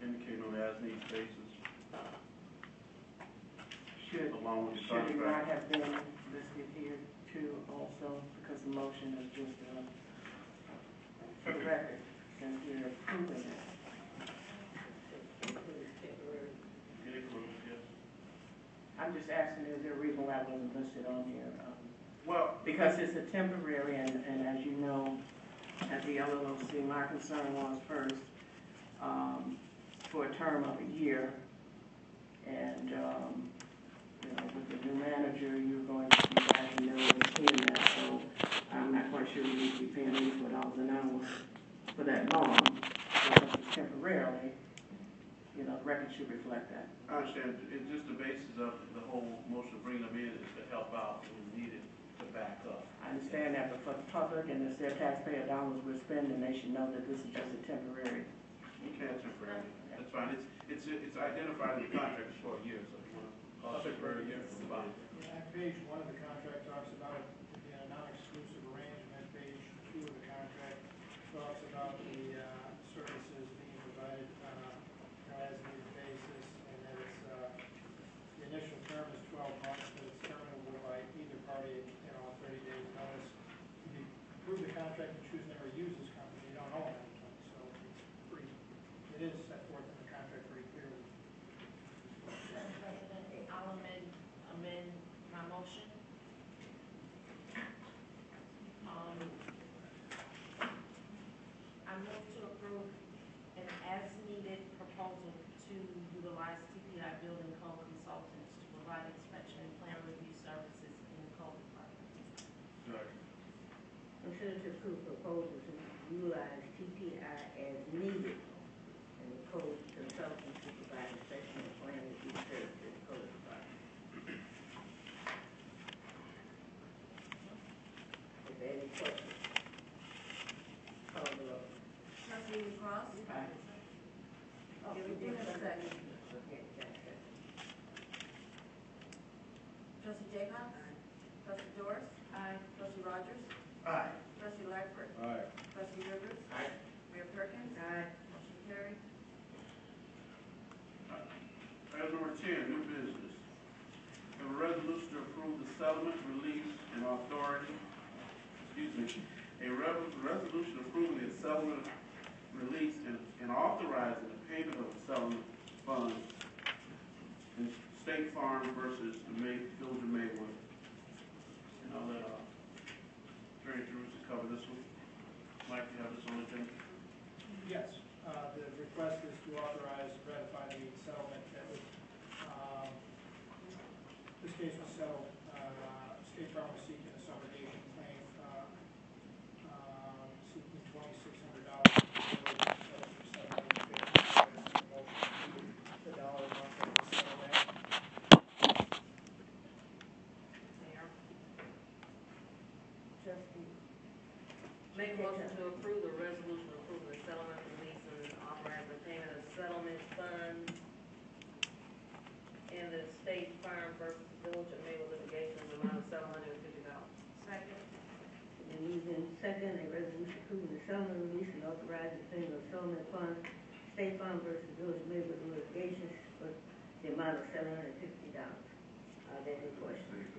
indicated on the as-needs basis, along with the Should it not contract. have been listed here too also, because the motion is just for the record, since we're approving it. It includes, yes. I'm just asking, is there a reason why it wasn't listed on here? Well, Because it's a temporary, and as you know, at the LLC, my concern was first, for a term of a year, and, you know, with the new manager, you're going to be adding no in that, so I'm not quite sure we need to be paying $84 an hour for that long, because it's temporarily, you know, the record should reflect that. I understand, it's just the basis of the whole motion of bringing them in is to help out when needed to back up. I understand that, but for the public, and it's their taxpayer dollars we're spending, they should know that this is just a temporary. You can't temporary, that's fine, it's identified in the contract for a year, so if you want to call it temporary, yeah, it's fine. On page 1 of the contract talks about it being a non-exclusive arrangement. Page 2 of the contract talks about the services being provided on a as needed basis, and that it's, the initial term is 12 months, but it's terminable by either party, you know, 30 days notice. If you approve the contract and choose never to use this company, you don't owe them anything, so it's pretty, it is set forth in the contract pretty clearly. Madam President, I'll amend my motion. I move to approve an as-needed proposal to utilize TPI building code consultants to provide inspection and plan review services in the code department. Sorry. Consider to approve proposal to utilize TPI as needed and the code consultants to provide inspection and plan review services in the code department. Is there any questions? Call the roll. Trustee Cross? Oh, Give it a second. Trustee Jacobs? Trustee Doris? Aye. Trustee Rogers? Aye. Trustee Lightfoot? Aye. Trustee Rivers? Aye. Mayor Perkins? Aye. Motion carried. Item number 10, new business. Have a resolution to approve the settlement, release, and authority, a resolution approving the settlement, release, and authorizing the payment of the settlement funds in State Farm versus the Village of Maywood. And I'll let Attorney Drews to cover this one. Mike, you have this on the agenda? Yes, the request is to authorize, ratify the settlement that was, this case was settled, State Farm was seeking a subrogation claim, seeking $2,600. The dollar amount that was settled at. Mayor. Trustee. Make a motion to approve the resolution approving the settlement release and authorize the payment of settlement funds in the State Farm versus Village of Maywood litigation in the amount of $750. Second. Been moved in second, a resolution approving the settlement release and authorizing the payment of settlement funds, State Farm versus Village of Maywood litigation for the amount of $750. Are there any questions?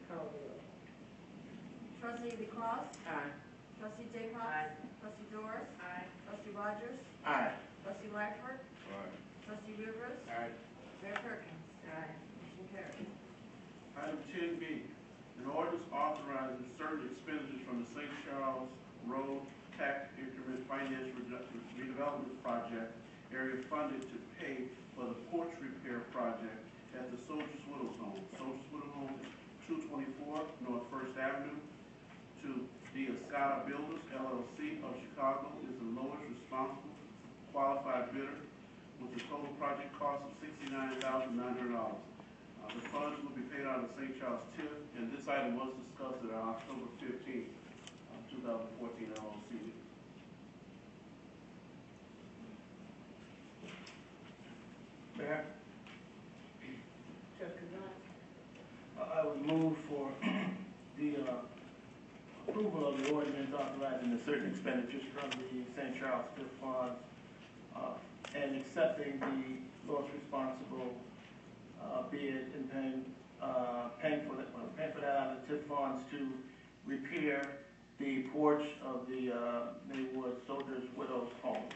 Call the roll. Trustee Cross? Aye. Trustee Jacobs? Aye. Trustee Doris? Aye. Trustee Rogers? Aye. Trustee Lightfoot? Aye. Trustee Rivers? Aye. Mayor Perkins? Aye. Motion carried. Item 10B, an ordinance authorizing certain expenditures from the St. Charles Road Tax Increment Finance Redevelopment Project area funded to pay for the porch repair project at the Soldiers Widows Home. Soldiers Widows Home, 224 North First Avenue, to the Escada Builders, LLC of Chicago is the lowest responsible qualified bidder with a total project cost of $69,900. The funds will be paid out of St. Charles TIF, and this item was discussed at our October 15th, 2014 LLC meeting. Mayor, Trustee Jones? I would move for the approval of the ordinance authorizing the certain expenditures from the St. Charles TIF funds and accepting the lowest responsible bid and paying for that out of the TIF funds to repair the porch of the Maywood Soldiers Widows Home.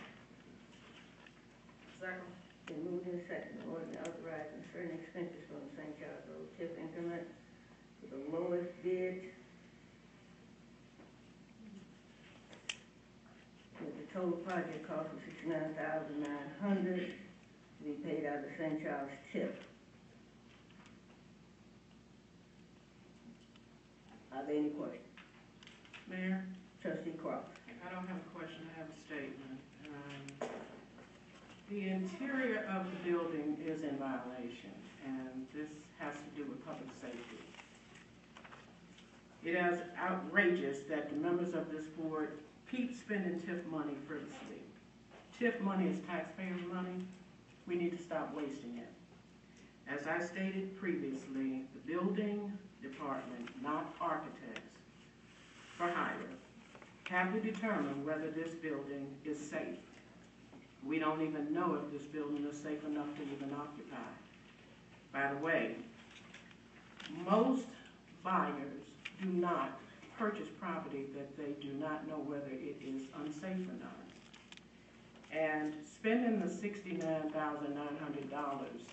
Second. Been moved in second, the ordinance authorizing certain expenses from the St. Charles Road TIF increment to the lowest bid with the total project cost of $69,900 to be paid out of the St. Charles TIF. Are there any questions? Mayor? Trustee Cross. I don't have a question, I have a statement. The interior of the building is in violation, and this has to do with public safety. It is outrageous that the members of this board keep spending TIF money frivolously. TIF money is taxpayers' money. We need to stop wasting it. As I stated previously, the building department, not architects for hire, have to determine whether this building is safe. We don't even know if this building is safe enough to even occupy. By the way, most buyers do not purchase property that they do not know whether it is unsafe or not. And spending the $69,900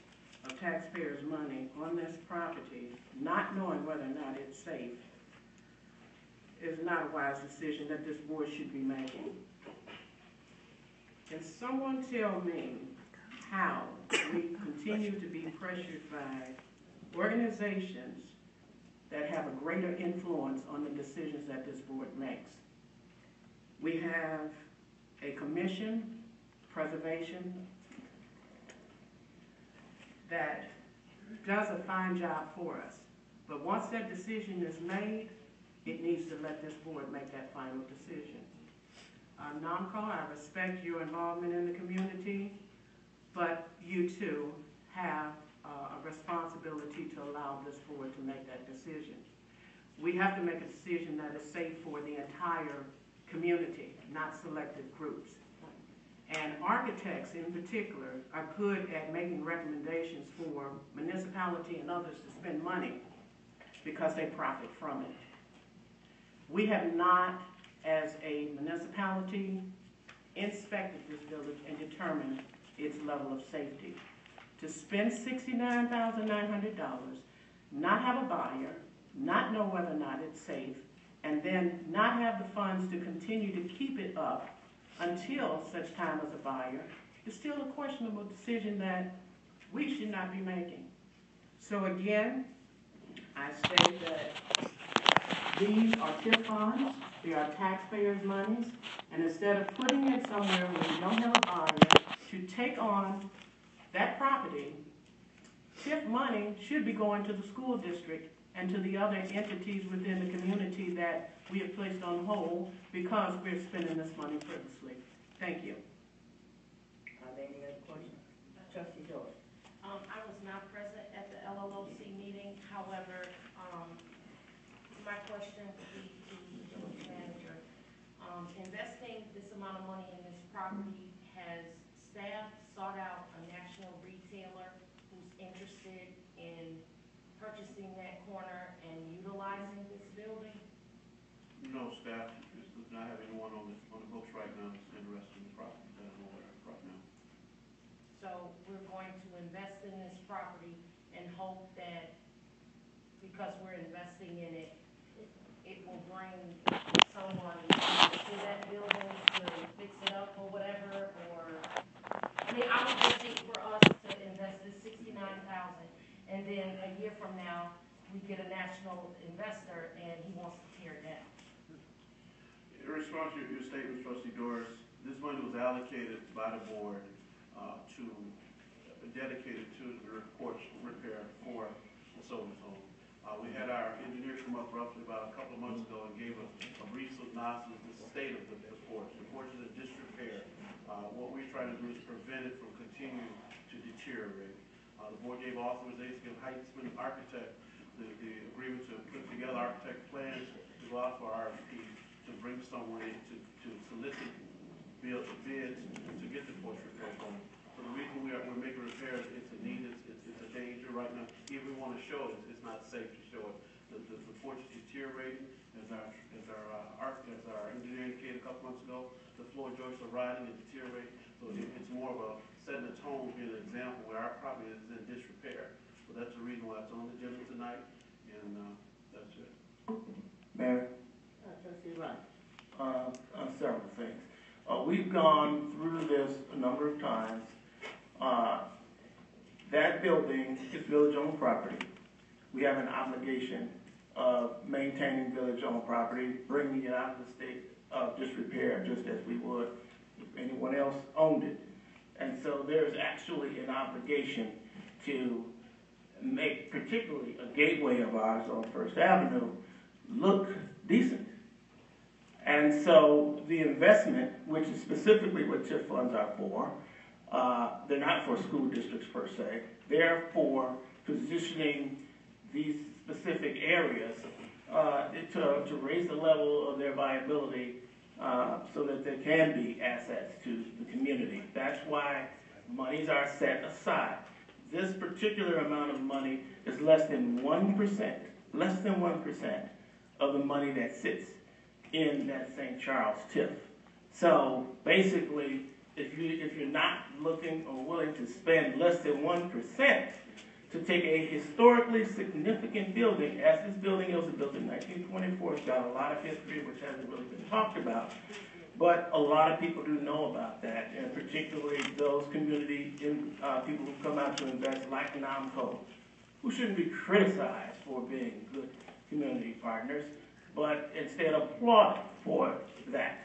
of taxpayers' money on this property, not knowing whether or not it's safe, is not a wise decision that this board should be making. Can someone tell me how we continue to be pressured by organizations that have a greater influence on the decisions that this board makes? We have a commission, preservation, that does a fine job for us. But once that decision is made, it needs to let this board make that final decision. Namco, I respect your involvement in the community, but you too have a responsibility to allow this board to make that decision. We have to make a decision that is safe for the entire community, not selected groups. And architects in particular are good at making recommendations for municipality and others to spend money because they profit from it. We have not, as a municipality, inspected this village and determined its level of safety. To spend $69,900, not have a buyer, not know whether or not it's safe, and then not have the funds to continue to keep it up until such time as a buyer, is still a questionable decision that we should not be making. So again, I state that these are TIF funds, they are taxpayers' monies, and instead of putting it somewhere where we don't have a buyer to take on that property, TIF money should be going to the school district and to the other entities within the community that we have placed on hold because we're spending this money frivolously. Thank you. Are there any other questions? Trustee Joyce. I was not present at the LLOC meeting, however, my question would be to the village manager. Investing this amount of money in this property, has staff sought out a national retailer who's interested in purchasing that corner and utilizing this building? No, staff does not have anyone on the books right now that's interested in the property that I'm aware of right now. So we're going to invest in this property and hope that because we're investing in it, it will bring someone to that building to fix it up or whatever, or, I mean, I would just think for us to and then a year from now, we get a national investor and he wants to tear it down. In response to your statement, Trustee Doris, this money was allocated by the board to dedicated to the porch repair for the Soldiers Home. We had our engineer come up roughly about a couple of months ago and gave us a brief synopsis of the state of the porch. The porch is in disrepair. What we're trying to do is prevent it from continuing to deteriorate. The board gave authorization to give Heitzman Architect the agreement to put together architect plans to go out for RFP, to bring someone in to solicit bids to get the porch repair going. So the reason we're making repairs, it's a need, it's a danger right now. If we want to show it, it's not safe to show it. The porch is deteriorating, as our engineer indicated a couple months ago. The floor joists are rotting and deteriorating. So it's more of a setting a tone, being an example where our property is in disrepair. So that's the reason why it's on the agenda tonight, and that's it. Mayor, Trustee Wright. several things. We've gone through this a number of times. That building is village-owned property. We have an obligation of maintaining village-owned property, bringing it out of the state of disrepair, just as we would if anyone else owned it. And so there's actually an obligation to make particularly a gateway of ours on First Avenue look decent. And so the investment, which is specifically what TIF funds are for, they're not for school districts per se, they're for positioning these specific areas to raise the level of their viability so that there can be assets to the community. That's why monies are set aside. This particular amount of money is less than 1% of the money that sits in that St. Charles TIF. So basically, if you're not looking or willing to spend less than 1% to take a historically significant building, as this building was built in 1924, it's got a lot of history which hasn't really been talked about, but a lot of people do know about that, and particularly those community people who come out to invest, like NAMCO, who shouldn't be criticized for being good community partners, but instead applauded for that.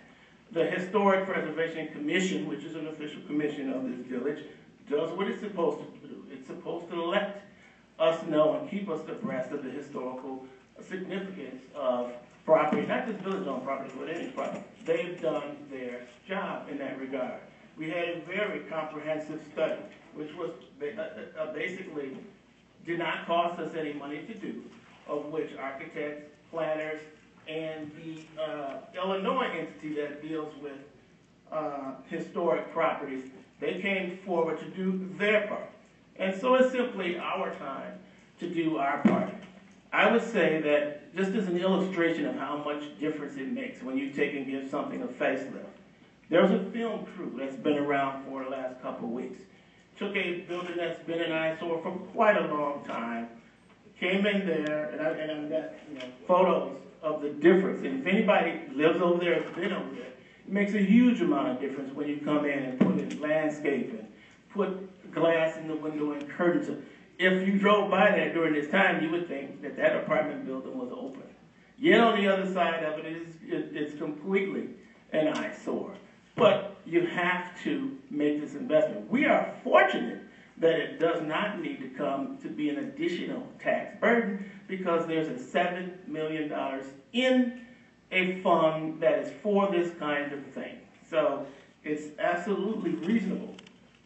The Historic Preservation Commission, which is an official commission of this village, does what it's supposed to do. It's supposed to let us know and keep us abreast of the historical significance of property, not just village-owned property, but any property. They've done their job in that regard. We had a very comprehensive study, which was basically did not cost us any money to do, of which architects, planners, and the Illinois entity that deals with historic properties, they came forward to do their part. And so it's simply our time to do our part. I would say that just as an illustration of how much difference it makes when you take and give something a facelift, there's a film crew that's been around for the last couple of weeks. Took a building that's been an eyesore for quite a long time, came in there, and I've got photos of the difference. And if anybody lives over there, has been over there, it makes a huge amount of difference when you come in and put in landscaping, put glass in the window and curtains. If you drove by there during this time, you would think that that apartment building was open. Yet on the other side of it, it's completely an eyesore. But you have to make this investment. We are fortunate that it does not need to come to be an additional tax burden because there's a $7 million in a fund that is for this kind of thing. So it's absolutely reasonable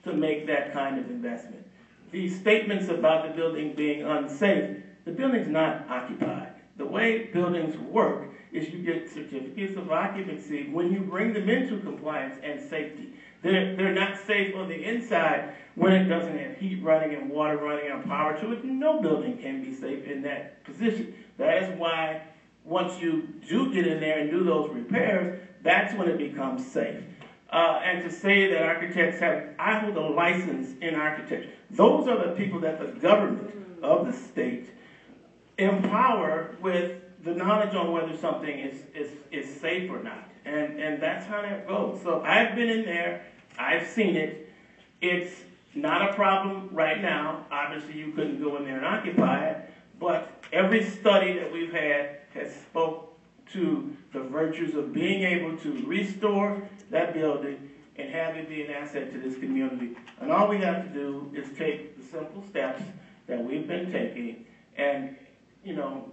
to make that kind of investment. These statements about the building being unsafe, the building's not occupied. The way buildings work is you get certificates of occupancy when you bring them into compliance and safety. They're not safe on the inside when it doesn't have heat running and water running and power to it. No building can be safe in that position. That is why once you do get in there and do those repairs, that's when it becomes safe. And to say that architects I hold a license in architecture. Those are the people that the government of the state empower with the knowledge on whether something is safe or not. And that's how that goes. So I've been in there, I've seen it. It's not a problem right now. Obviously, you couldn't go in there and occupy it, but every study that we've had has spoke to the virtues of being able to restore that building and have it be an asset to this community. And all we have to do is take the simple steps that we've been taking, and, you know,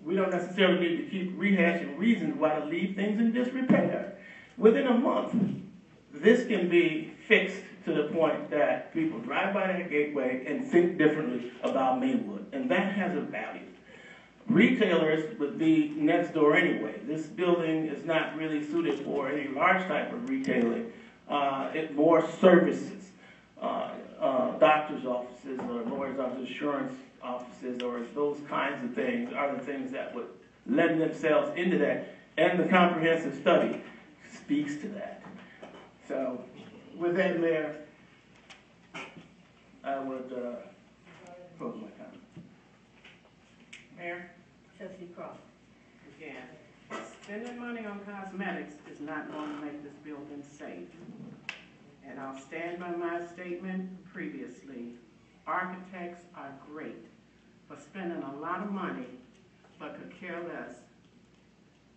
we don't necessarily need to keep rehashing reasons why to leave things in disrepair. Within a month, this can be fixed to the point that people drive by that gateway and think differently about Maywood, and that has a value. Retailers would be next door anyway. This building is not really suited for any large type of retailing. It more services, doctor's offices or lawyers' offices, insurance offices, or those kinds of things are the things that would lend themselves into that. And the comprehensive study speaks to that. So, with that, Mayor, I would close my comment. Mayor, Trustee Crawford. again, spending money on cosmetics is not going to make this building safe. And I'll stand by my statement previously. Architects are great for spending a lot of money, but could care less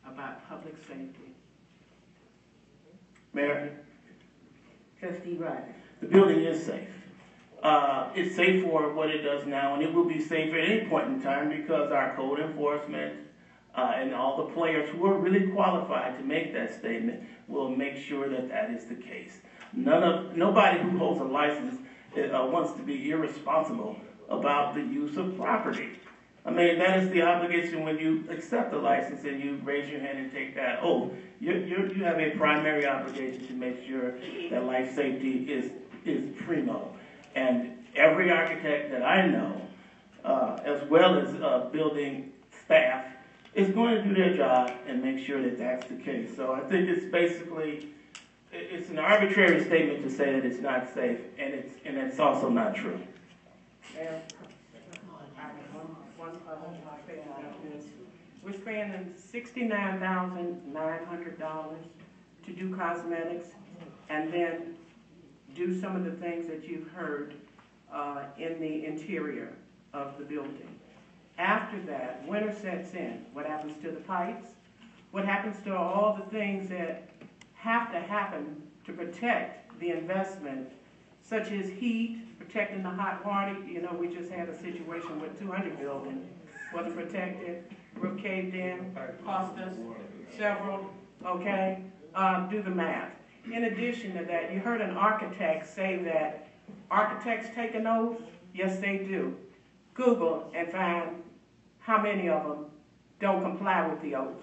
about public safety. Mayor, Trustee Rogers. the building is safe. It's safe for what it does now, and it will be safe at any point in time because our code enforcement and all the players who are really qualified to make that statement will make sure that that is the case. Nobody who holds a license wants to be irresponsible about the use of property. I mean, that is the obligation when you accept a license and you raise your hand and take that oath. You have a primary obligation to make sure that life safety is primo. And every architect that I know, as well as building staff, is going to do their job and make sure that that's the case. So I think it's basically, it's an arbitrary statement to say that it's not safe, and it's also not true. Mayor, one other statement about this. We're spending $69,900 to do cosmetics and then do some of the things that you've heard in the interior of the building. After that, winter sets in. What happens to the pipes? What happens to all the things that have to happen to protect the investment, such as heat, protecting the hot water? You know, we just had a situation with 200 building wasn't protected, roof caved in, cost us several, okay? Do the math. In addition to that, you heard an architect say that architects take an oath. Yes, they do. Google and find how many of them don't comply with the oath,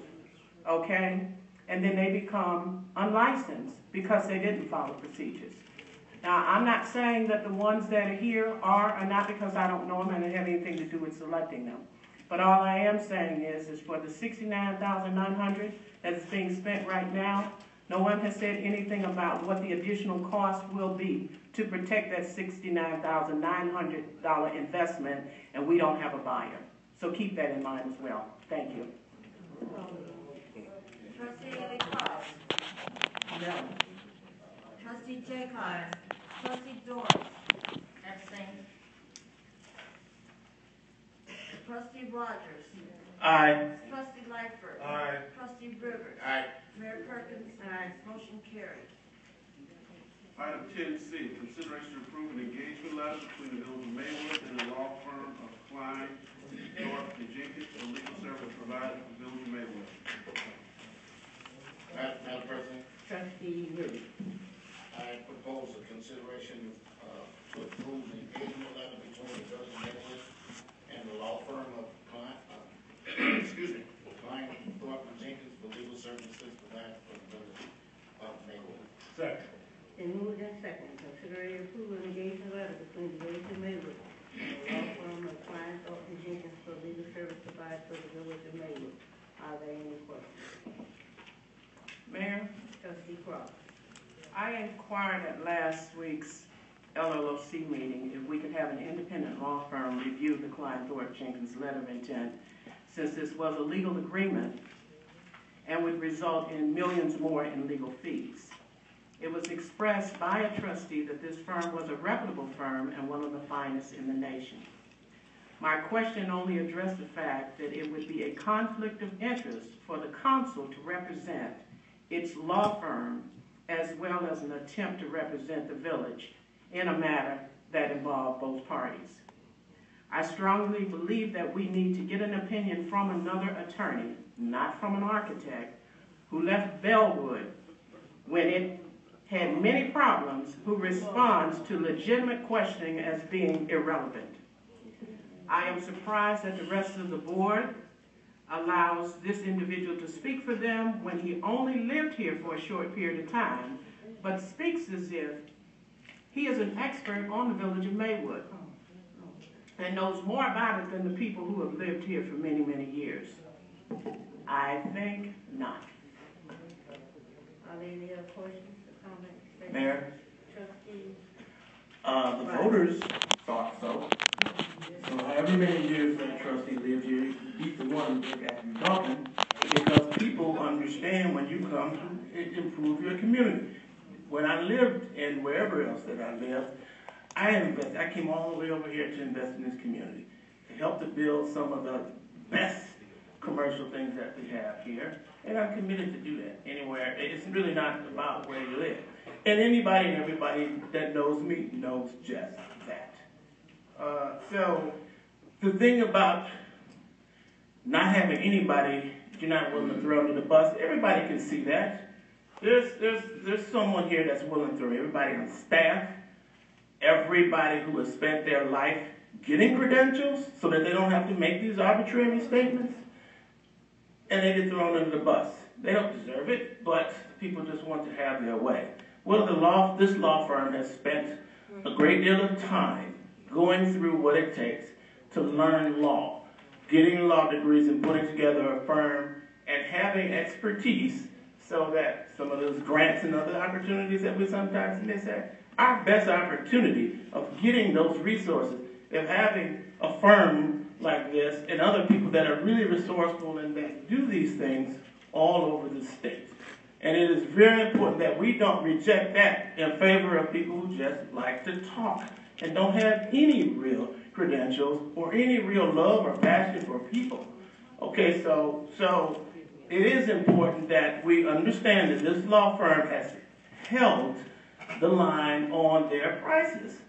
okay? And then they become unlicensed because they didn't follow procedures. Now, I'm not saying that the ones that are here are not because I don't know them and it have anything to do with selecting them. But all I am saying is for the $69,900 that is being spent right now, no one has said anything about what the additional cost will be to protect that $69,900 investment, and we don't have a buyer. So keep that in mind as well. Thank you. Trustee Cross. No. Trustee Jacob. Trustee Doris. Abstain. Trustee Rogers. Aye. Trustee Lightfoot. Aye. Trustee Rivers. Aye. Mayor Perkins. Aye. Motion carried. Item 10C, consideration to approve an engagement letter between the Village of Maywood and the law firm of Klein, Thorpe and Jenkins for legal service provided for the Village of Maywood. Madam President, Trustee Rivers. I propose a consideration to approve the engagement letter between the Village of Maywood and the law firm of Klein, Klein, Thorpe and Jenkins for legal services provided for the Village of Maywood. Second. Then moved and second. Consider approval of engagement letter between the Village of Maywood and the law firm of Klein, Thorpe and Jenkins for legal service provided for the Village of Maywood. Are there any questions? Mayor, Trustee Crawford. I inquired at last week's LLOC meeting if we could have an independent law firm review the Klein Thorpe Jenkins letter of intent, since this was a legal agreement and would result in millions more in legal fees. It was expressed by a trustee that this firm was a reputable firm and one of the finest in the nation. My question only addressed the fact that it would be a conflict of interest for the council to represent its law firm as well as an attempt to represent the village in a matter that involved both parties. I strongly believe that we need to get an opinion from another attorney, not from an architect, who left Maywood when it had many problems, who responds to legitimate questioning as being irrelevant. I am surprised that the rest of the board allows this individual to speak for them when he only lived here for a short period of time, but speaks as if he is an expert on the village of Maywood and knows more about it than the people who have lived here for many, many years. I think not. Are there any other questions or comments? Mayor, Trustee? the voters thought so. So however many years that trustee lived here, he's the one who got you talking, because people understand when you come to improve your community. When I lived and wherever else that I lived, I came all the way over here to invest in this community, to help to build some of the best commercial things that we have here, and I'm committed to do that anywhere. It's really not about where you live. And anybody and everybody that knows me knows just that. So the thing about not having anybody you're not willing to throw under the bus, everybody can see that. There's someone here that's willing to throw everybody on staff, everybody who has spent their life getting credentials so that they don't have to make these arbitrary statements, and they get thrown under the bus. They don't deserve it, but people just want to have their way. Well, this law firm has spent a great deal of time going through what it takes to learn law, getting law degrees and putting together a firm and having expertise so that some of those grants and other opportunities that we sometimes miss at, our best opportunity of getting those resources, of having a firm like this and other people that are really resourceful and that do these things all over the state. And it is very important that we don't reject that in favor of people who just like to talk and don't have any real credentials or any real love or passion for people. Okay, so it is important that we understand that this law firm has held the line on their prices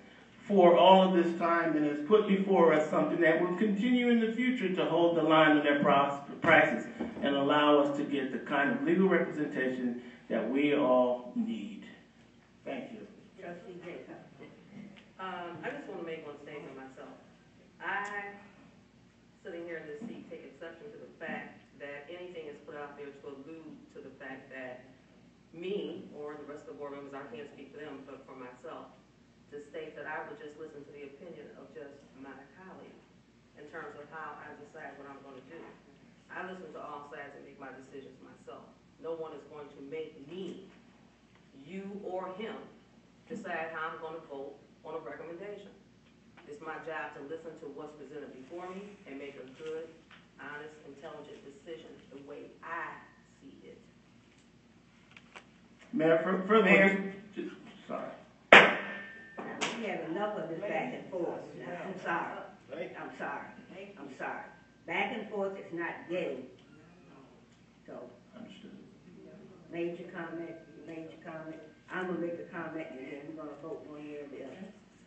for all of this time and has put before us something that will continue in the future to hold the line on their prices and allow us to get the kind of legal representation that we all need. Thank you. Trustee Jacob? I just want to make one statement myself. I, sitting here in this seat, take exception to the fact that anything is put out there to allude to the fact that me or the rest of the board members, I can't speak for them, but for myself, to state that I would just listen to the opinion of just my colleague in terms of how I decide what I'm going to do. I listen to all sides and make my decisions myself. No one is going to make me, you or him, decide how I'm going to vote on a recommendation. It's my job to listen to what's presented before me and make a good, honest, intelligent decision the way I see it. Mayor, sorry. We have enough of this back and forth. I'm sorry. I'm sorry. Back and forth is not gay. So, Understood. major comment. I'm gonna make a comment and then we're gonna vote one way or the other.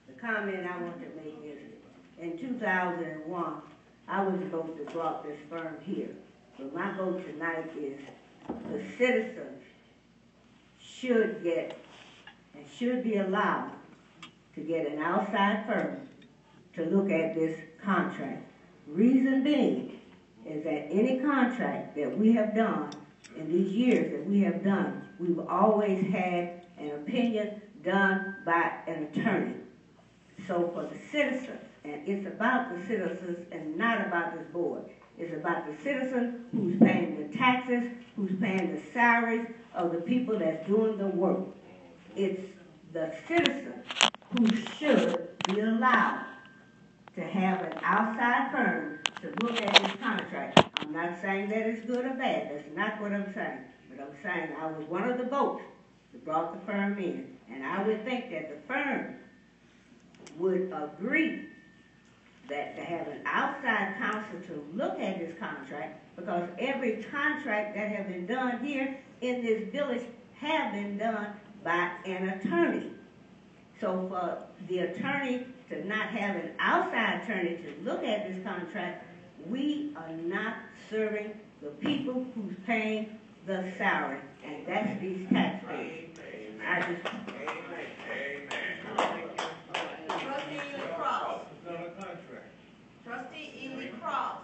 The comment I want to make is, in 2001, I was supposed to brought this firm here. But my vote tonight is the citizens should get and should be allowed to get an outside firm to look at this contract. Reason being is that any contract that we have done in these years that we have done, we've always had an opinion done by an attorney. So for the citizens, and it's about the citizens and not about this board, it's about the citizen who's paying the taxes, who's paying the salaries of the people that's doing the work. It's the citizen who should be allowed to have an outside firm to look at this contract. I'm not saying that it's good or bad. That's not what I'm saying. But I'm saying I was one of the votes brought the firm in, and I would think that the firm would agree that to have an outside counsel to look at this contract, because every contract that have been done here in this village have been done by an attorney. So for the attorney to not have an outside attorney to look at this contract, we are not serving the people who's paying the salary, and that's these taxpayers. I just, Trustee Ely Cross. Trustee Ely Cross.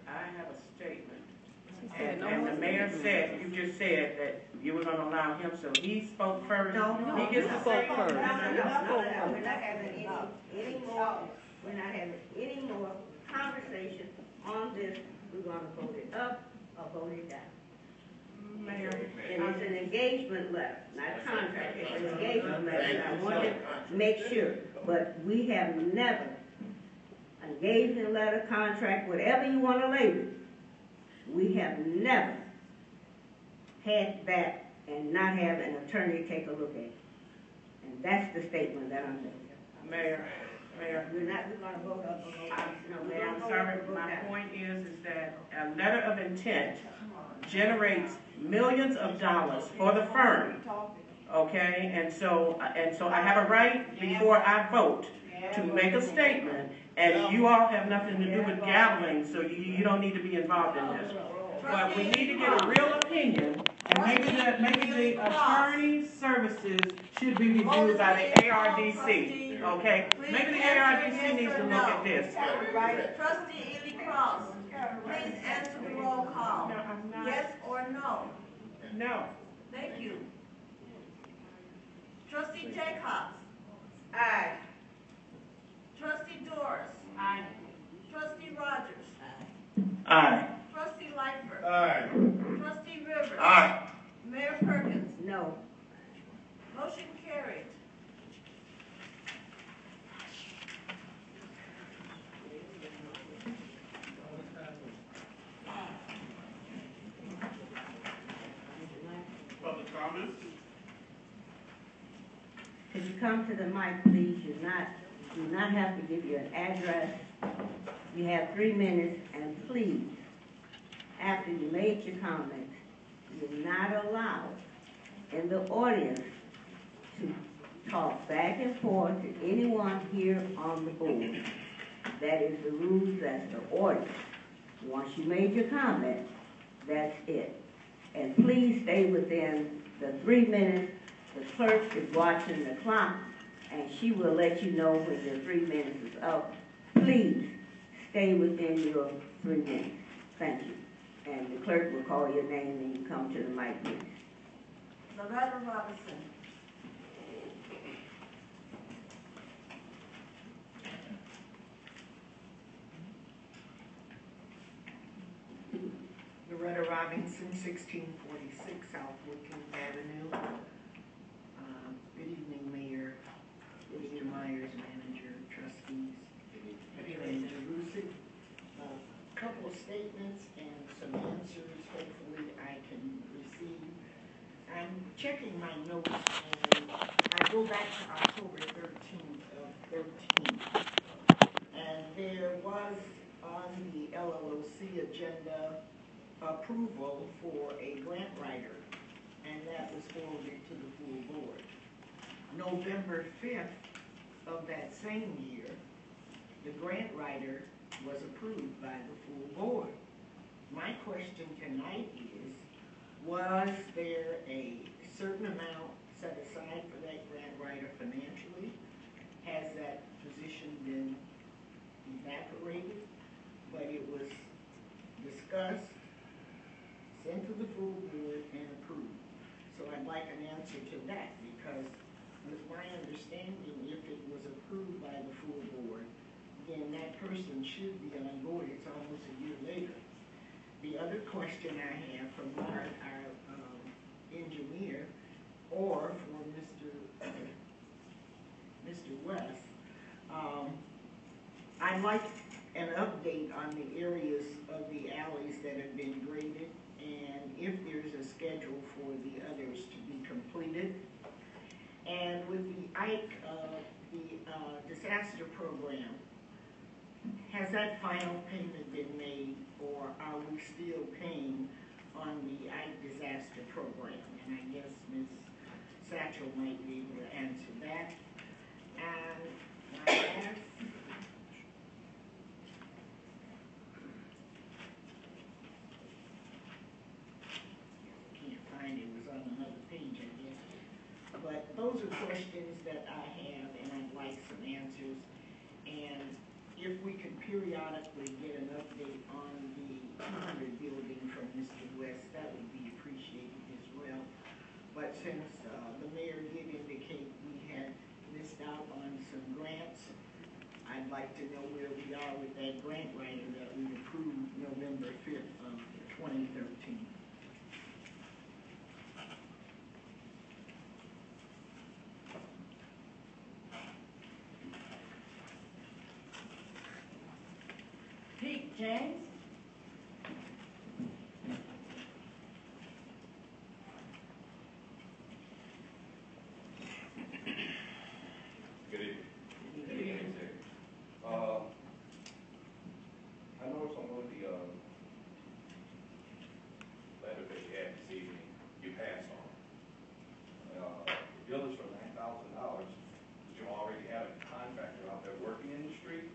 I have a statement. And the mayor said, you just said that you were gonna allow him, so he spoke first. No, He gets to say no, we're not having any more, we're not having any more conversation on this. We're gonna vote it up or vote it down. Mayor, And it's an engagement letter, not contract, it's an engagement letter, and I want to make sure. But we have never, engagement letter, contract, whatever you want to label it, we have never had that and not have an attorney take a look at it. And that's the statement that I'm making. Mayor, We're gonna vote up or vote down. No, Mayor, I'm sorry, my point is that a letter of intent generates millions of dollars for the firm, okay? And so I have a right before I vote to make a statement, and you all have nothing to do with gabbling, so you don't need to be involved in this. But we need to get a real opinion, and maybe the attorney's services should be reviewed by the ARDC, okay? Maybe the ARDC needs to look at this. Trustee Ely Cross, please answer the roll call. No, I'm not. Yes or no? No. Thank you. Trustee Jacobs. Aye. Trustee Doris. Aye. Trustee Rogers. Aye. Trustee Lightfoot. Aye. Trustee Rivers. Aye. Mayor Perkins. No. Motion carried. Public comments? Could you come to the mic, please? You do not have to give your address. You have 3 minutes, and please, after you make your comments, you're not allowed in the audience to talk back and forth to anyone here on the board. That is the rules, that's the order. Once you made your comment, that's it. And please stay within the 3 minutes. The clerk is watching the clock, and she will let you know when your 3 minutes is up. Please stay within your 3 minutes. Thank you. And the clerk will call your name and you come to the mic, please. Loretta Robinson. Loretta Robinson, 1646 South Woodland Avenue. Good evening, Mayor, Mr. Myers, Manager, Trustees, and Rusick. A couple of statements and some answers hopefully I can receive. I'm checking my notes and I go back to October 13th of 13. And there was on the LLOC agenda approval for a grant writer, and that was forwarded to the full board. November 5th of that same year, the grant writer was approved by the full board. My question tonight is, was there a certain amount set aside for that grant writer financially? Has that position been evaporated? But it was discussed, sent to the full board, and approved. So I'd like an answer to that, because with my understanding, if it was approved by the full board, then that person should be on board. It's almost a year later. The other question I have from our engineer, or for Mr. West, I'd like an update on the areas of the alleys that have been graded and if there's a schedule for the others to be completed. And with the Ike, disaster program, has that final payment been made, or are we still paying on the Ike disaster program? And I guess Ms. Satchel might be able to answer that. And my last, can't find it, was on another page, I guess. But those are questions that I have, and I'd like some answers. And if we could periodically get an update on the 200 building from Mr. West, that would be appreciated as well. But since the mayor did indicate we had missed out on some grants, I'd like to know where we are with that grant writer that we approved November 5th of 2013. Pete James? Good evening. Good evening, sir. I noticed on one of the letters that you had this evening, you passed on. The bill is for $9,000, but you already had a contractor out there working in the street,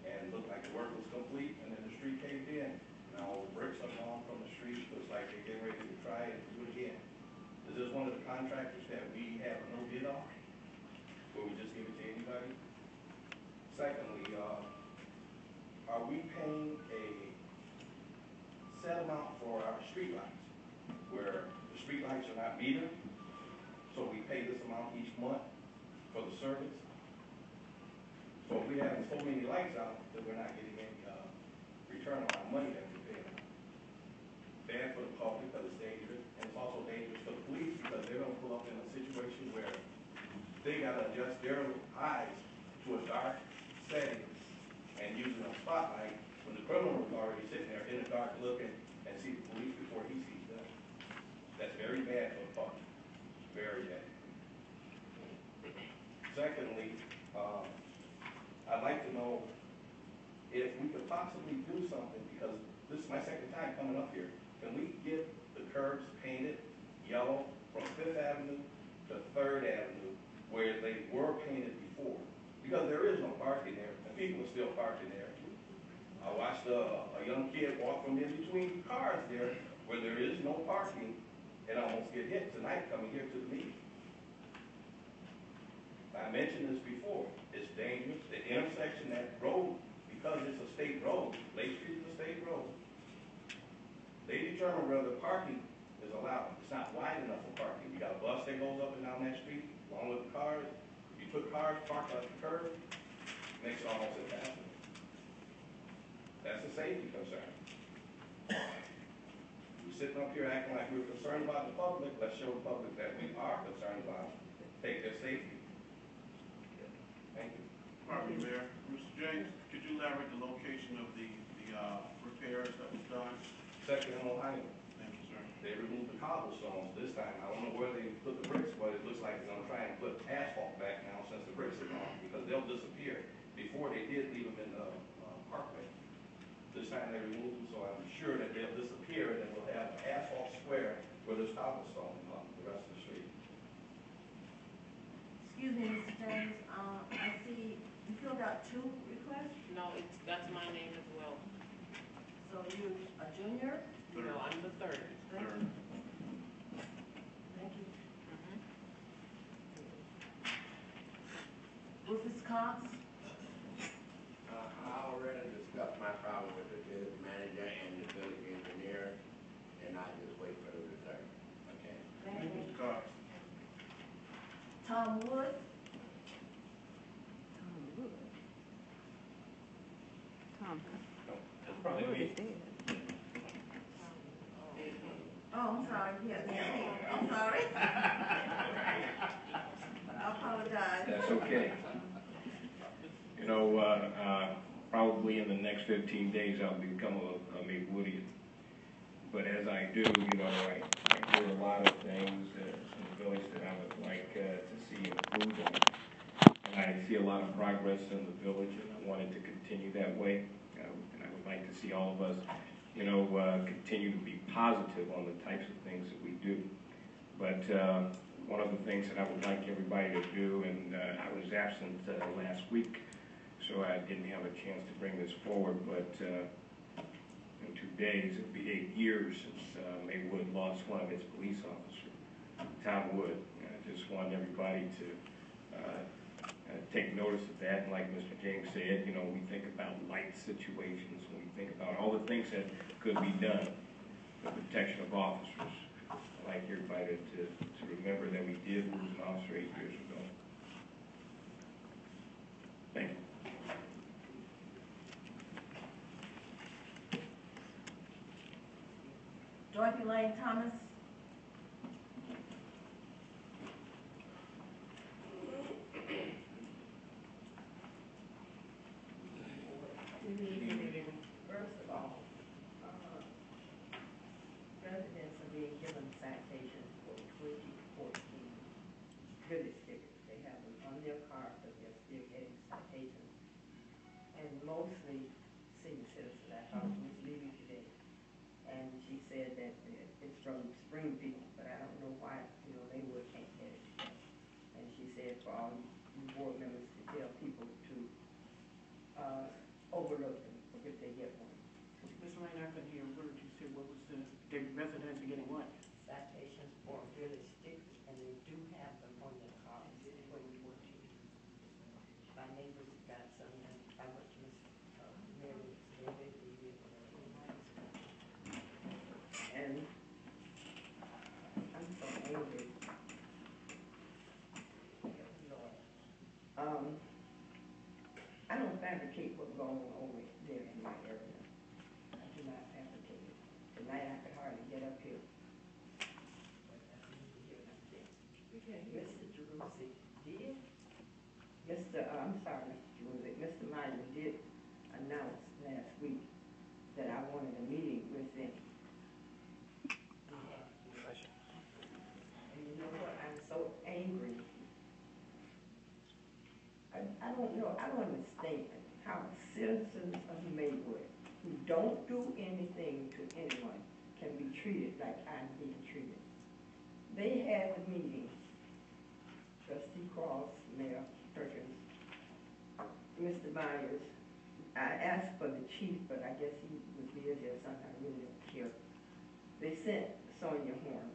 and looked like the work was complete, and then the street caved in. Now all the bricks are gone from the street, looks like they're getting ready to try it and do it again. Is this one of the contractors that we have a no bid on? Will we just give it to anybody? Secondly, are we paying a set amount for our streetlights, where the streetlights are not metered, so we pay this amount each month for the service? So if we have so many lights out, that we're not getting any return on our money that we're paying. Bad for the public because it's dangerous, and it's also dangerous for the police because they're going to pull up in a situation where they got to adjust their eyes to a dark setting and using a spotlight when the criminal is already sitting there in the dark looking and see the police before he sees them. That's very bad for the public. Very bad. Secondly, I'd like to know if we could possibly do something, because this is my second time coming up here. Can we get the curbs painted yellow from 5th Avenue to 3rd Avenue where they were painted before? Because there is no parking there, and people are still parking there. I watched a young kid walk from in between cars there where there is no parking and almost get hit tonight coming here to the meeting. I mentioned this before. It's dangerous. The intersection, that road, because it's a state road, Lake Street is a state road, they determine whether parking is allowed. It's not wide enough for parking. You got a bus that goes up and down that street, along with the cars. You put cars parked at the curb, makes it almost impassable. That's a safety concern. We're sitting up here acting like we're concerned about the public. Let's show the public that we are concerned about them. Take their safety. Thank you. Pardon me, Mayor. Mr. James, could you elaborate the location of the repairs that was done? Second in Ohio. Thank you, sir. They removed the cobblestones this time. I don't know where they put the bricks, but it looks like they're gonna try and put asphalt back now since the bricks are gone, because they'll disappear. Before they did leave them in the parkway. This time they removed them, so I'm sure that they'll disappear, and then we'll have an asphalt square where there's cobblestone on the rest of the street. Excuse me, Mr. James, I see you filled out 2 requests, No, that's my name as well. so you a junior? No, I'm the third. Third. Thank you. Rufus Cox? I already discussed my problem with the village manager and the village engineer, and I just wait for the return. Okay? Thank you. Mr. Cox. Tom Wood? That's probably me. Oh, I'm sorry, yes, I'm sorry. I apologize. That's okay. You know, probably in the next 15 days, I'll become a Maywoodian. but as I do, I hear a lot of things in the village that I would like to see improved on. And I see a lot of progress in the village, and I want it to continue that way. And I would like to see all of us, continue to be positive on the types of things that we do. But one of the things that I would like everybody to do, and I was absent last week, so I didn't have a chance to bring this forward, but in 2 days, it'll be 8 years since Maywood lost one of its police officers, Tom Wood. I just want everybody to take notice of that, and like Mr. James said, we think about light situations, when we think about all the things that could be done for the protection of officers. I'd like everybody to remember that we did lose an officer 8 years ago. Thank you. Dorothy Lane Thomas. First of all, residents are being given citations for 2014 village stickers. They have them on their car, but they're still getting citations. And mostly senior citizens. I talked to Ms. Levy today, and she said that it's from Springfield, but I don't know why, Maywood can't get it. And she said for all you board members to tell people to overlook them if they get one. Ms. Lane, I couldn't hear a word you said. What was the residents are getting what? Citations for village stickers, and they do have them on their cars in 2014. My neighbors got some, and I went to Ms. Mary's, and I'm so angry. Lord. I don't fabricate what's going on over there in my area. I do not fabricate it. Tonight I could hardly get up here. Mr. Jerusi did, Mr. Myers did announce last week that I wanted a meeting with them. And you know what, I'm so angry. I don't know, I don't understand how citizens of Maywood who don't do anything to anyone can be treated like I'm being treated. They had a meeting, Trustee Cross, Mayor Perkins, Mr. Myers. I asked for the chief, but I guess he was busy or something, I really don't care. They sent Sonia Horn.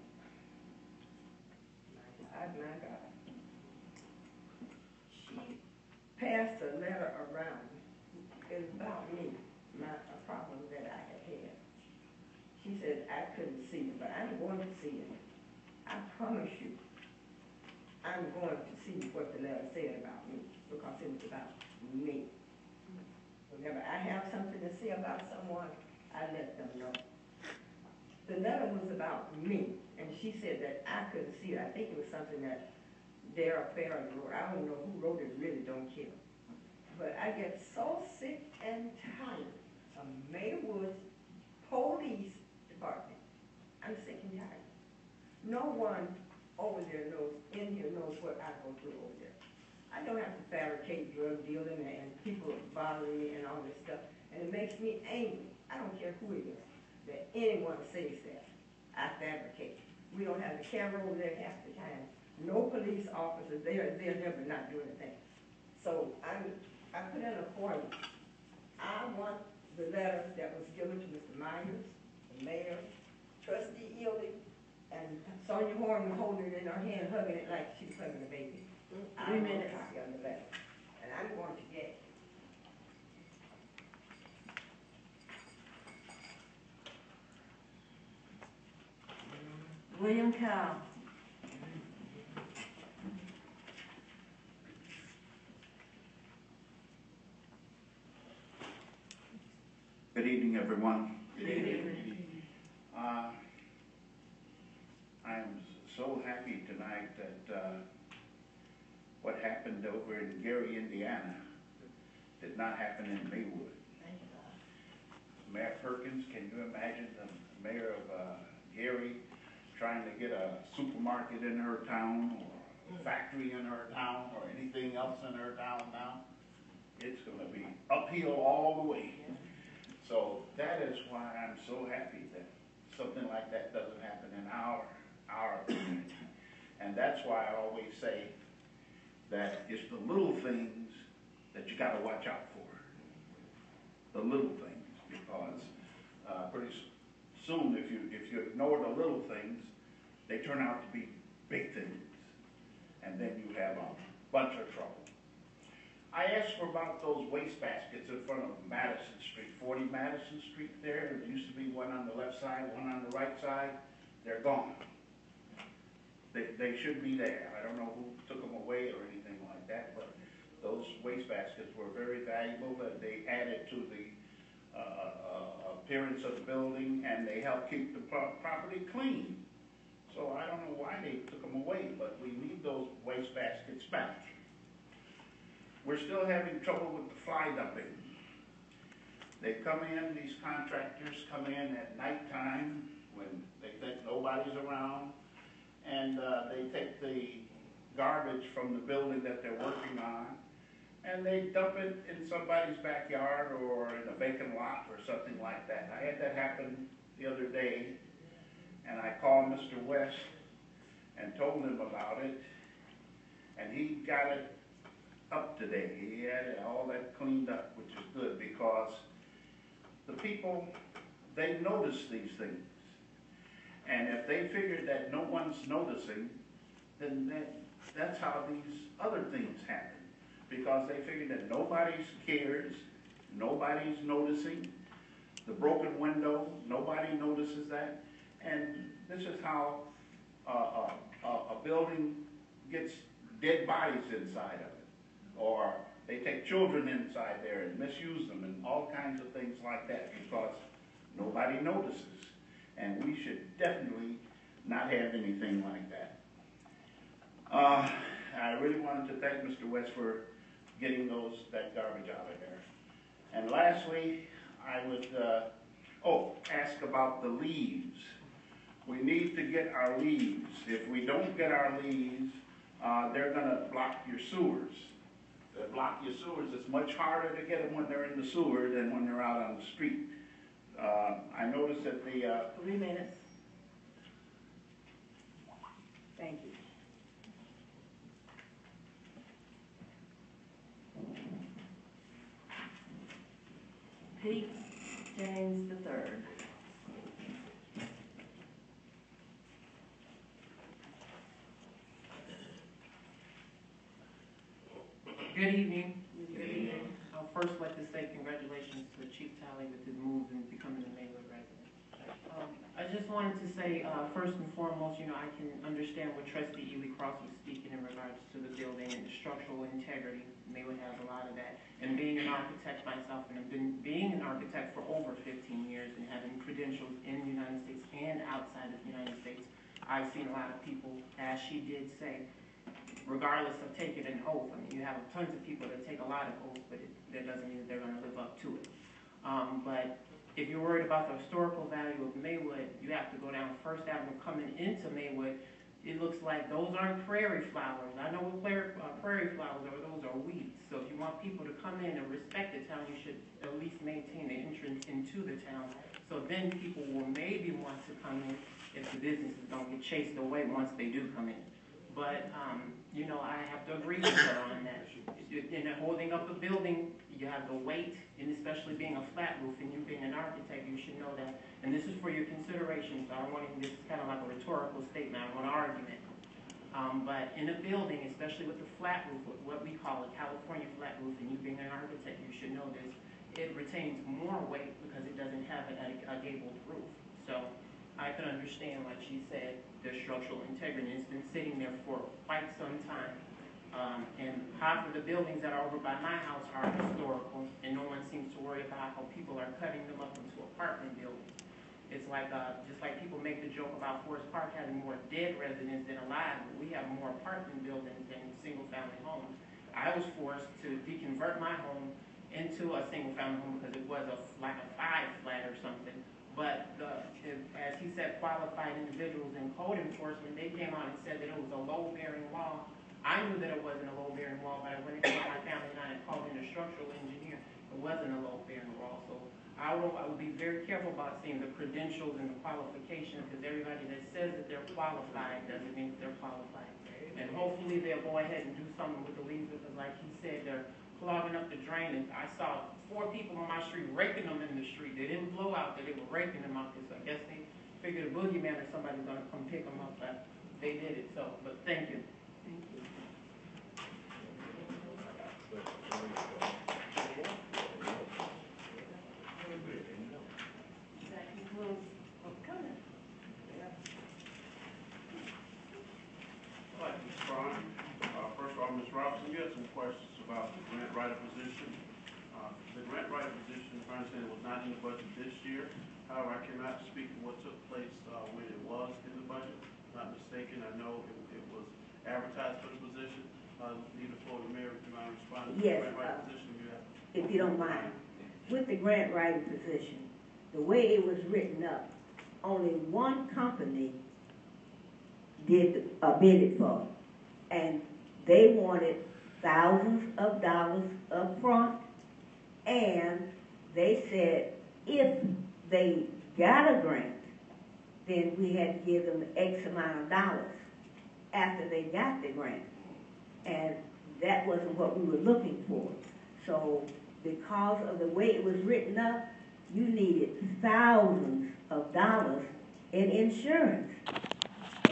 My God. She passed a letter around. It was about me, a problem that I had. She said I couldn't see it, but I'm going to see it. I promise you, I'm going to see what the letter said about me, because it was about me. Whenever I have something to say about someone, I let them know. The letter was about me, and she said that I couldn't see it. I think it was something that Dara Farron wrote. I don't know who wrote it, really don't care. But I get so sick and tired of Maywood's police department. I'm sick and tired. No one over there in here knows what I go through over there. I don't have to fabricate drug dealing and people bothering me and all this stuff. And it makes me angry. I don't care who it is, that anyone says that. I fabricate. We don't have the camera over there half the time. No police officers, they're never not doing a thing. So I put in a form. I want the letter that was given to Mr. Myers, the mayor, Trustee Ely, and Sonia Horn was holding it in her hand, hugging it like she's hugging a baby. I want a copy of the letter, and I'm going to get it. William Cow. Good evening, everyone. Good evening. I'm so happy tonight that what happened over in Gary, Indiana, did not happen in Maywood. Thank Mayor Perkins, can you imagine the mayor of Gary trying to get a supermarket in her town or a factory in her town or anything else in her town now? It's going to be uphill all the way. So that is why I'm so happy that something like that doesn't happen in our community. And that's why I always say that it's the little things that you got to watch out for. The little things, because pretty soon, if you ignore the little things, they turn out to be big things, and then you have a bunch of trouble. I asked for about those waste baskets in front of Madison Street, 40 Madison Street there. There used to be one on the left side, one on the right side. They're gone. They should be there. I don't know who took them away or anything like that, but those waste baskets were very valuable. But they added to the appearance of the building, and they help keep the property clean. So I don't know why they took them away, but we need those waste baskets back. We're still having trouble with the fly dumping. They come in, these contractors come in at nighttime when they think nobody's around, and they take the garbage from the building that they're working on, and they dump it in somebody's backyard or in a vacant lot or something like that. I had that happen the other day, and I called Mr. West and told him about it, and he got it up today. He had all that cleaned up, which is good, because the people, they notice these things. And if they figure that no one's noticing, then that's how these other things happen. Because they figure that nobody cares, nobody's noticing. The broken window, nobody notices that. And this is how a building gets dead bodies inside of it. Or they take children inside there and misuse them and all kinds of things like that because nobody notices. And we should definitely not have anything like that. I really wanted to thank Mr. West for getting that garbage out of there. And lastly, I would ask about the leaves. We need to get our leaves. If we don't get our leaves, they're going to block your sewers. They block your sewers. It's much harder to get them when they're in the sewer than when they're out on the street. I noticed that the 3 minutes. Thank you. Pete James III. Good evening. Good evening. I'll first like to say congratulations to Chief Talley with his move and becoming a Maywood resident. I just wanted to say, first and foremost, I can understand what Trustee Ely Cross was speaking in regards to the building and the structural integrity. Maywood has a lot of that. And being an architect myself, and I've been being an architect for over 15 years and having credentials in the United States and outside of the United States, I've seen a lot of people, as she did say, regardless of taking an oath. I mean, you have tons of people that take a lot of oaths, but that doesn't mean that they're going to live up to it. But if you're worried about the historical value of Maywood, you have to go down First Avenue coming into Maywood. It looks like those aren't prairie flowers. I know what prairie flowers are. Those are weeds. So if you want people to come in and respect the town, you should at least maintain the entrance into the town. So then people will maybe want to come in if the businesses don't get chased away once they do come in. But, I have to agree with her on that. In holding up a building, you have the weight, and especially being a flat roof, and you being an architect, you should know that. And this is for your consideration, so I don't want to, this is kind of like a rhetorical statement, I don't want an argument. But in a building, especially with a flat roof, what we call a California flat roof, and you being an architect, you should know this, it retains more weight because it doesn't have a gabled roof. So I can understand, like she said, the structural integrity. It's been sitting there for quite some time. And half of the buildings that are over by my house are historical, and no one seems to worry about how people are cutting them up into apartment buildings. It's like, just like people make the joke about Forest Park having more dead residents than alive, but we have more apartment buildings than single-family homes. I was forced to deconvert my home into a single-family home because it was like a 5-flat or something. But as he said, qualified individuals in code enforcement, they came out and said that it was a load-bearing wall. I knew that it wasn't a load-bearing wall, but when it came to my family and I called in a structural engineer, it wasn't a load-bearing wall. So I would be very careful about seeing the credentials and the qualifications, because everybody that says that they're qualified doesn't mean that they're qualified. And hopefully they'll go ahead and do something with the leaves, because like he said, they're clogging up the drain. And I saw 4 people on my street raking them in the street. They didn't blow out, they were raking them out. So I guess they figured a boogeyman or somebody's gonna come pick them up, but they did it. So, but thank you. Thank you. That concludes public comment. All right, Ms. Braun. First of all, Ms. Robinson, you had some questions about the grant writer position. The grant writer position, if I understand, was not in the budget this year. However, I cannot speak to what took place when it was in the budget. Not mistaken, I know it was advertised for the position. Need the floor to Mayor, if you mind responding to Yes, the grant writer position you have. If you don't mind, with the grant writing position, the way it was written up, only one company bid it for, and they wanted thousands of dollars up front, and they said if they got a grant, then we had to give them X amount of dollars after they got the grant. And that wasn't what we were looking for. So because of the way it was written up, you needed thousands of dollars in insurance.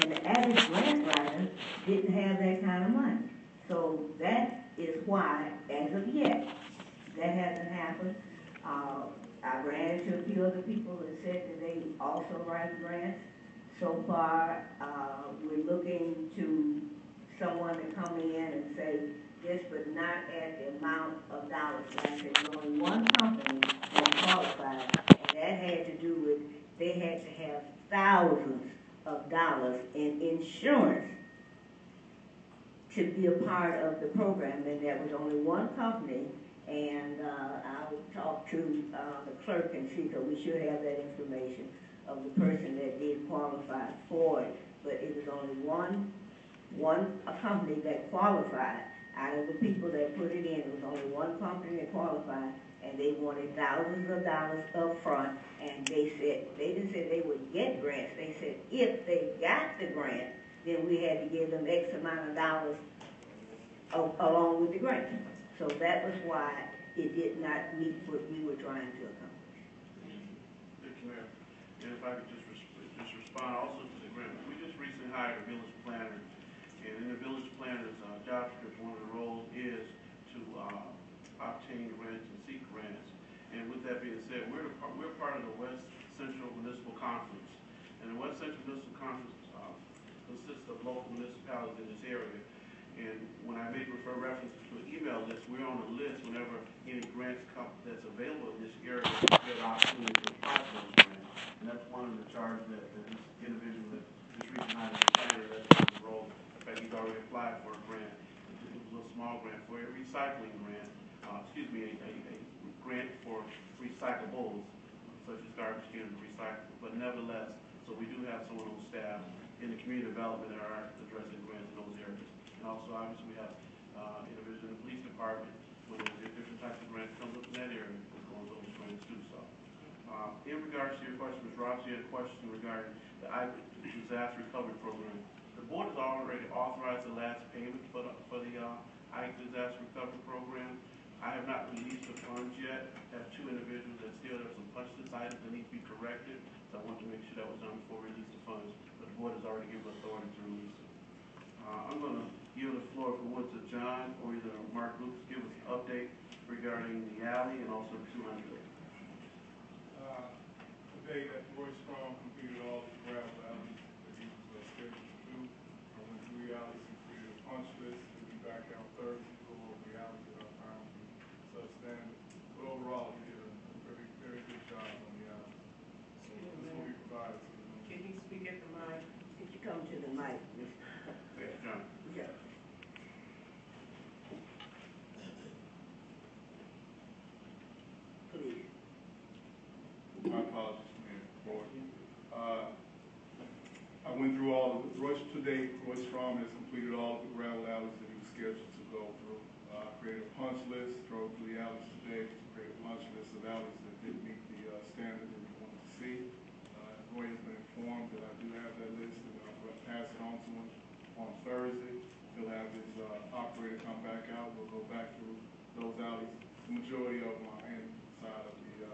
And the average grant writer didn't have that kind of money. So that is why, as of yet, that hasn't happened. I ran into a few other people that said that they also write grants. So far, we're looking to someone to come in and say this, but not at the amount of dollars. Like I said, there's only one company that qualified, and that had to do with they had to have thousands of dollars in insurance to be a part of the program, and there was only one company. And I'll talk to the clerk and see, so we should have that information of the person that did qualify for it. But it was only a company that qualified. Out of the people that put it in, it was only one company that qualified, and they wanted thousands of dollars up front. And they didn't say they would get grants. They said if they got the grant, then we had to give them X amount of dollars along with the grant. So that was why it did not meet what we were trying to accomplish. Thank you, Mayor. And if I could just respond also to the grant. We just recently hired a village planner, and in the village planner's job description, one of the roles is to obtain grants and seek grants. And with that being said, we're part of the West Central Municipal Conference. And the West Central Municipal Conference consists of local municipalities in this area. And when I made reference to an email list, we're on the list whenever any grants come that's available in this area, we have the opportunity to apply for those grants. And that's one of the charges that this individual that just recently hired as a planner, that's his role. In fact, he's already applied for a grant. It was a small grant for a recycling grant, a grant for recyclables, such as garbage cans and recyclables. But nevertheless, so we do have someone on staff in the community development that are addressing grants in those areas. And also, obviously, we have individuals in the police department where there's different types of grants come up in that area as well as those grants too. So, in regards to your question, Ms. Ross, you had a question regarding the disaster recovery program. The board has already authorized the last payment for the disaster recovery program. I have not released the funds yet. I have 2 individuals that still have some punch list items that need to be corrected. So I want to make sure that was done before we release the funds. But the board has already given authority to release it. I'm going to yield the floor for to John or either Mark Lucas give us an update regarding the alley and also the 200. Today that Roy Strong completed all the gravel alleys that he was scheduled to do. I went through the alleys, completed a punch list. We'll be back down Thursday to go over the alleys that I found to be substandard. But overall, he did a very, very good job on the alleys. So this will be provided to them. Can you speak at the mic? Did you come to the mic, Mr. John. Yeah. My apologies, Mayor Board. I went through all of the, to date, Roy Strom has completed all of the gravel alleys that he was scheduled to go through. Created a punch list, drove through the alleys today, created a punch list of alleys that didn't meet the standard that we wanted to see. Roy has been informed that I do have that list, and I'm going to pass it on to him on Thursday. He'll have his operator come back out. We'll go back through those alleys. The majority of them are inside of the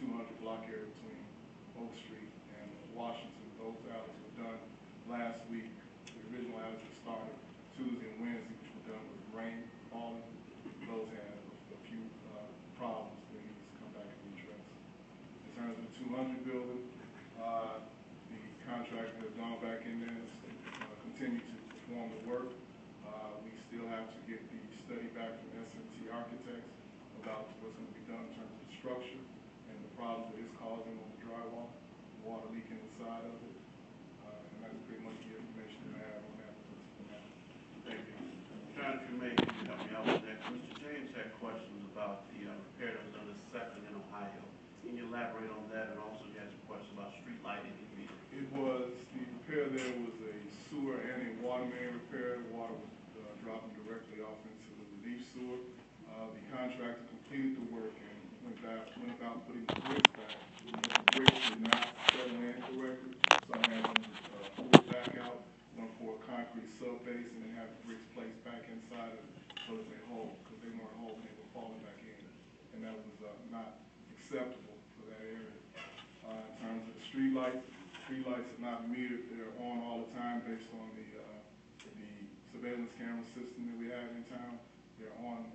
200 block area between Oak Street and Washington. Those alleys were done last week. The original alleys were started Tuesday and Wednesday, which were done with rain falling. Those had a few problems that needs to come back and address. In terms of the 200 building, the contractor has gone back in there to continue to perform the work. We still have to get the study back from SMT Architects about what's going to be done in terms of the structure and the problems that it's causing on the drywall, water leaking inside of it. And that's pretty much the information that I have on that. Thank you. John, if you may, can you help me out with that? Mr. James had questions about the repair that was done at Second in Ohio. Can you elaborate on that? And also he had some questions about street lighting. It was, the repair there was a sewer and a water main repair. The water was dropping directly off into the relief sewer. The contractor completed the work and went about putting the bricks back. The bricks did not settle in correctly, so I had them pull it back out, went for a concrete sub base, and then have the bricks placed back inside of it so that they hold, because they weren't holding, they were falling back in. And that was not acceptable for that area. In terms of the street lights are not metered. They're on all the time based on the surveillance camera system that we have in town. They're on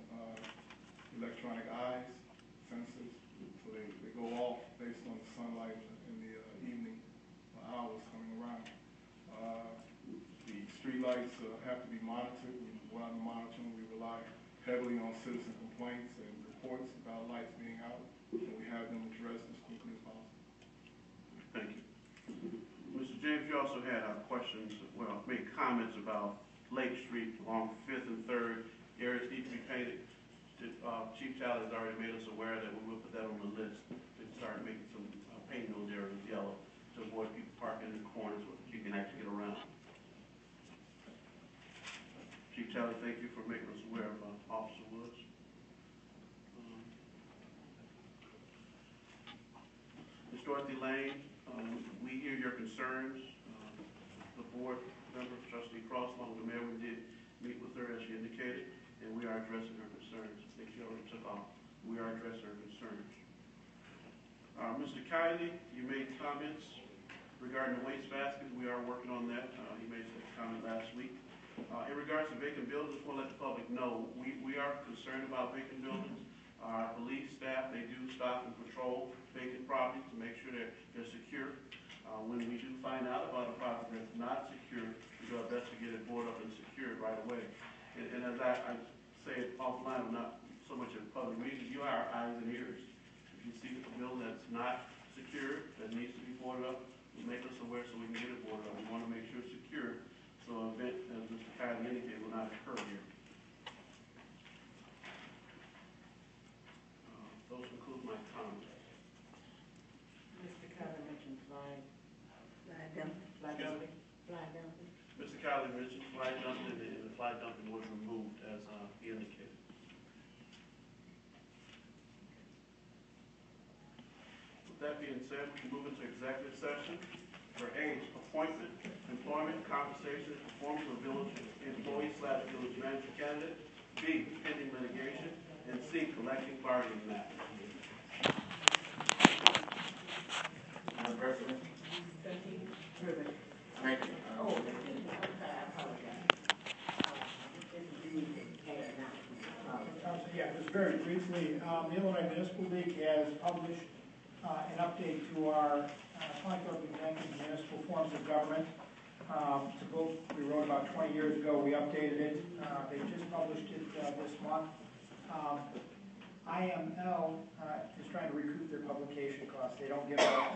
electronic eyes, sensors, so they go off based on the sunlight in the evening hours coming around. The street lights have to be monitored. We go out and monitor them. We rely heavily on citizen complaints and reports about lights being out, and we have them addressed as quickly as possible. Thank you. Mr. James, you also had questions, well, made comments about Lake Street along 5th and 3rd. Areas need to be painted. Chief Talley has already made us aware that we will put that on the list to start making some painting those areas yellow to avoid people parking in the corners where you can actually get around. Chief Talley, thank you for making us aware of Officer Woods. Ms. Dorothy Lane, we hear your concerns. The board member, Trustee Cross, along with the mayor, we did meet with her as she indicated, and we are addressing her concerns. I think she already took off. We are addressing her concerns. Mr. Kiley, you made comments regarding the waste baskets. We are working on that. You made that comment last week. In regards to vacant buildings, I want to let the public know, we are concerned about vacant buildings. Our police staff, they do stop and patrol vacant properties to make sure they're secure. When we do find out about a property that's not secure, we do our best to get it boarded up and secured right away. And as I say it offline, not so much in public meetings, you are our eyes and ears. If you see a building that's not secure, that needs to be boarded up, make us aware so we can get it boarded up. We want to make sure it's secure, so an event, as Mr. Kylie indicated, will not occur here. Those conclude my comments. Mr. Kylie mentioned fly dumping. Mr. Kylie mentioned fly dumping, and the fly dumping was removed as he indicated. With that being said, we can move into executive session for A, appointment, employment, compensation, and performance of village employee/village manager candidate. B, pending litigation. And C, collective bargaining matter. Madam President. Thank you. Yeah, just very briefly, the Illinois Municipal League has published an update to our 2013 municipal forms of government. It's a book we wrote about 20 years ago. We updated it. They just published it this month. IML is trying to recoup their publication costs. They don't give out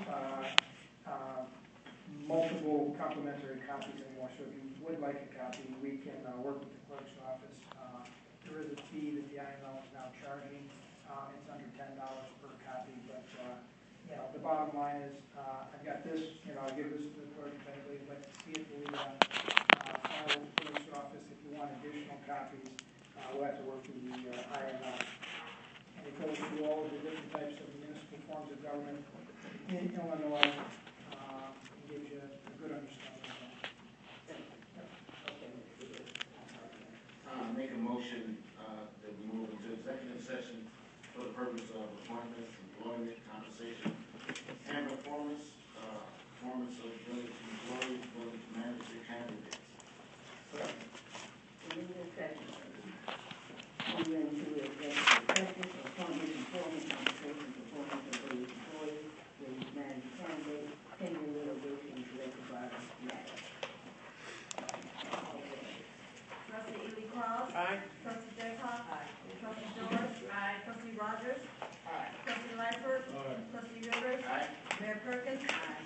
multiple complimentary copies anymore. So if you would like a copy, we can work with the clerk's office. There is a fee that the IML is now charging. It's under $10 per copy, but you know, the bottom line is, I've got this, I'll give this to the clerk if anybody would like to see it, the file in the clerk's office. If you want additional copies, we'll have to work through the IML. And it goes through all of the different types of municipal forms of government in Illinois, and gives you a good understanding of that. Make a motion, that we move into executive session for the purpose of appointments, employment, compensation, and performance of village employees, village manager candidates. Move in second. Move into executive session for appointment, employment, compensation, performance of village employees, village manager candidates, pending litigation, collective bargaining matters. Trustee Ely Cross. Aye. Trustee Jaycock. Aye. Trustee George. Aye. Trustee Rogers. Aye. Trustee Lightfoot. Aye. Trustee Rivers. Aye. Mayor Perkins. Aye.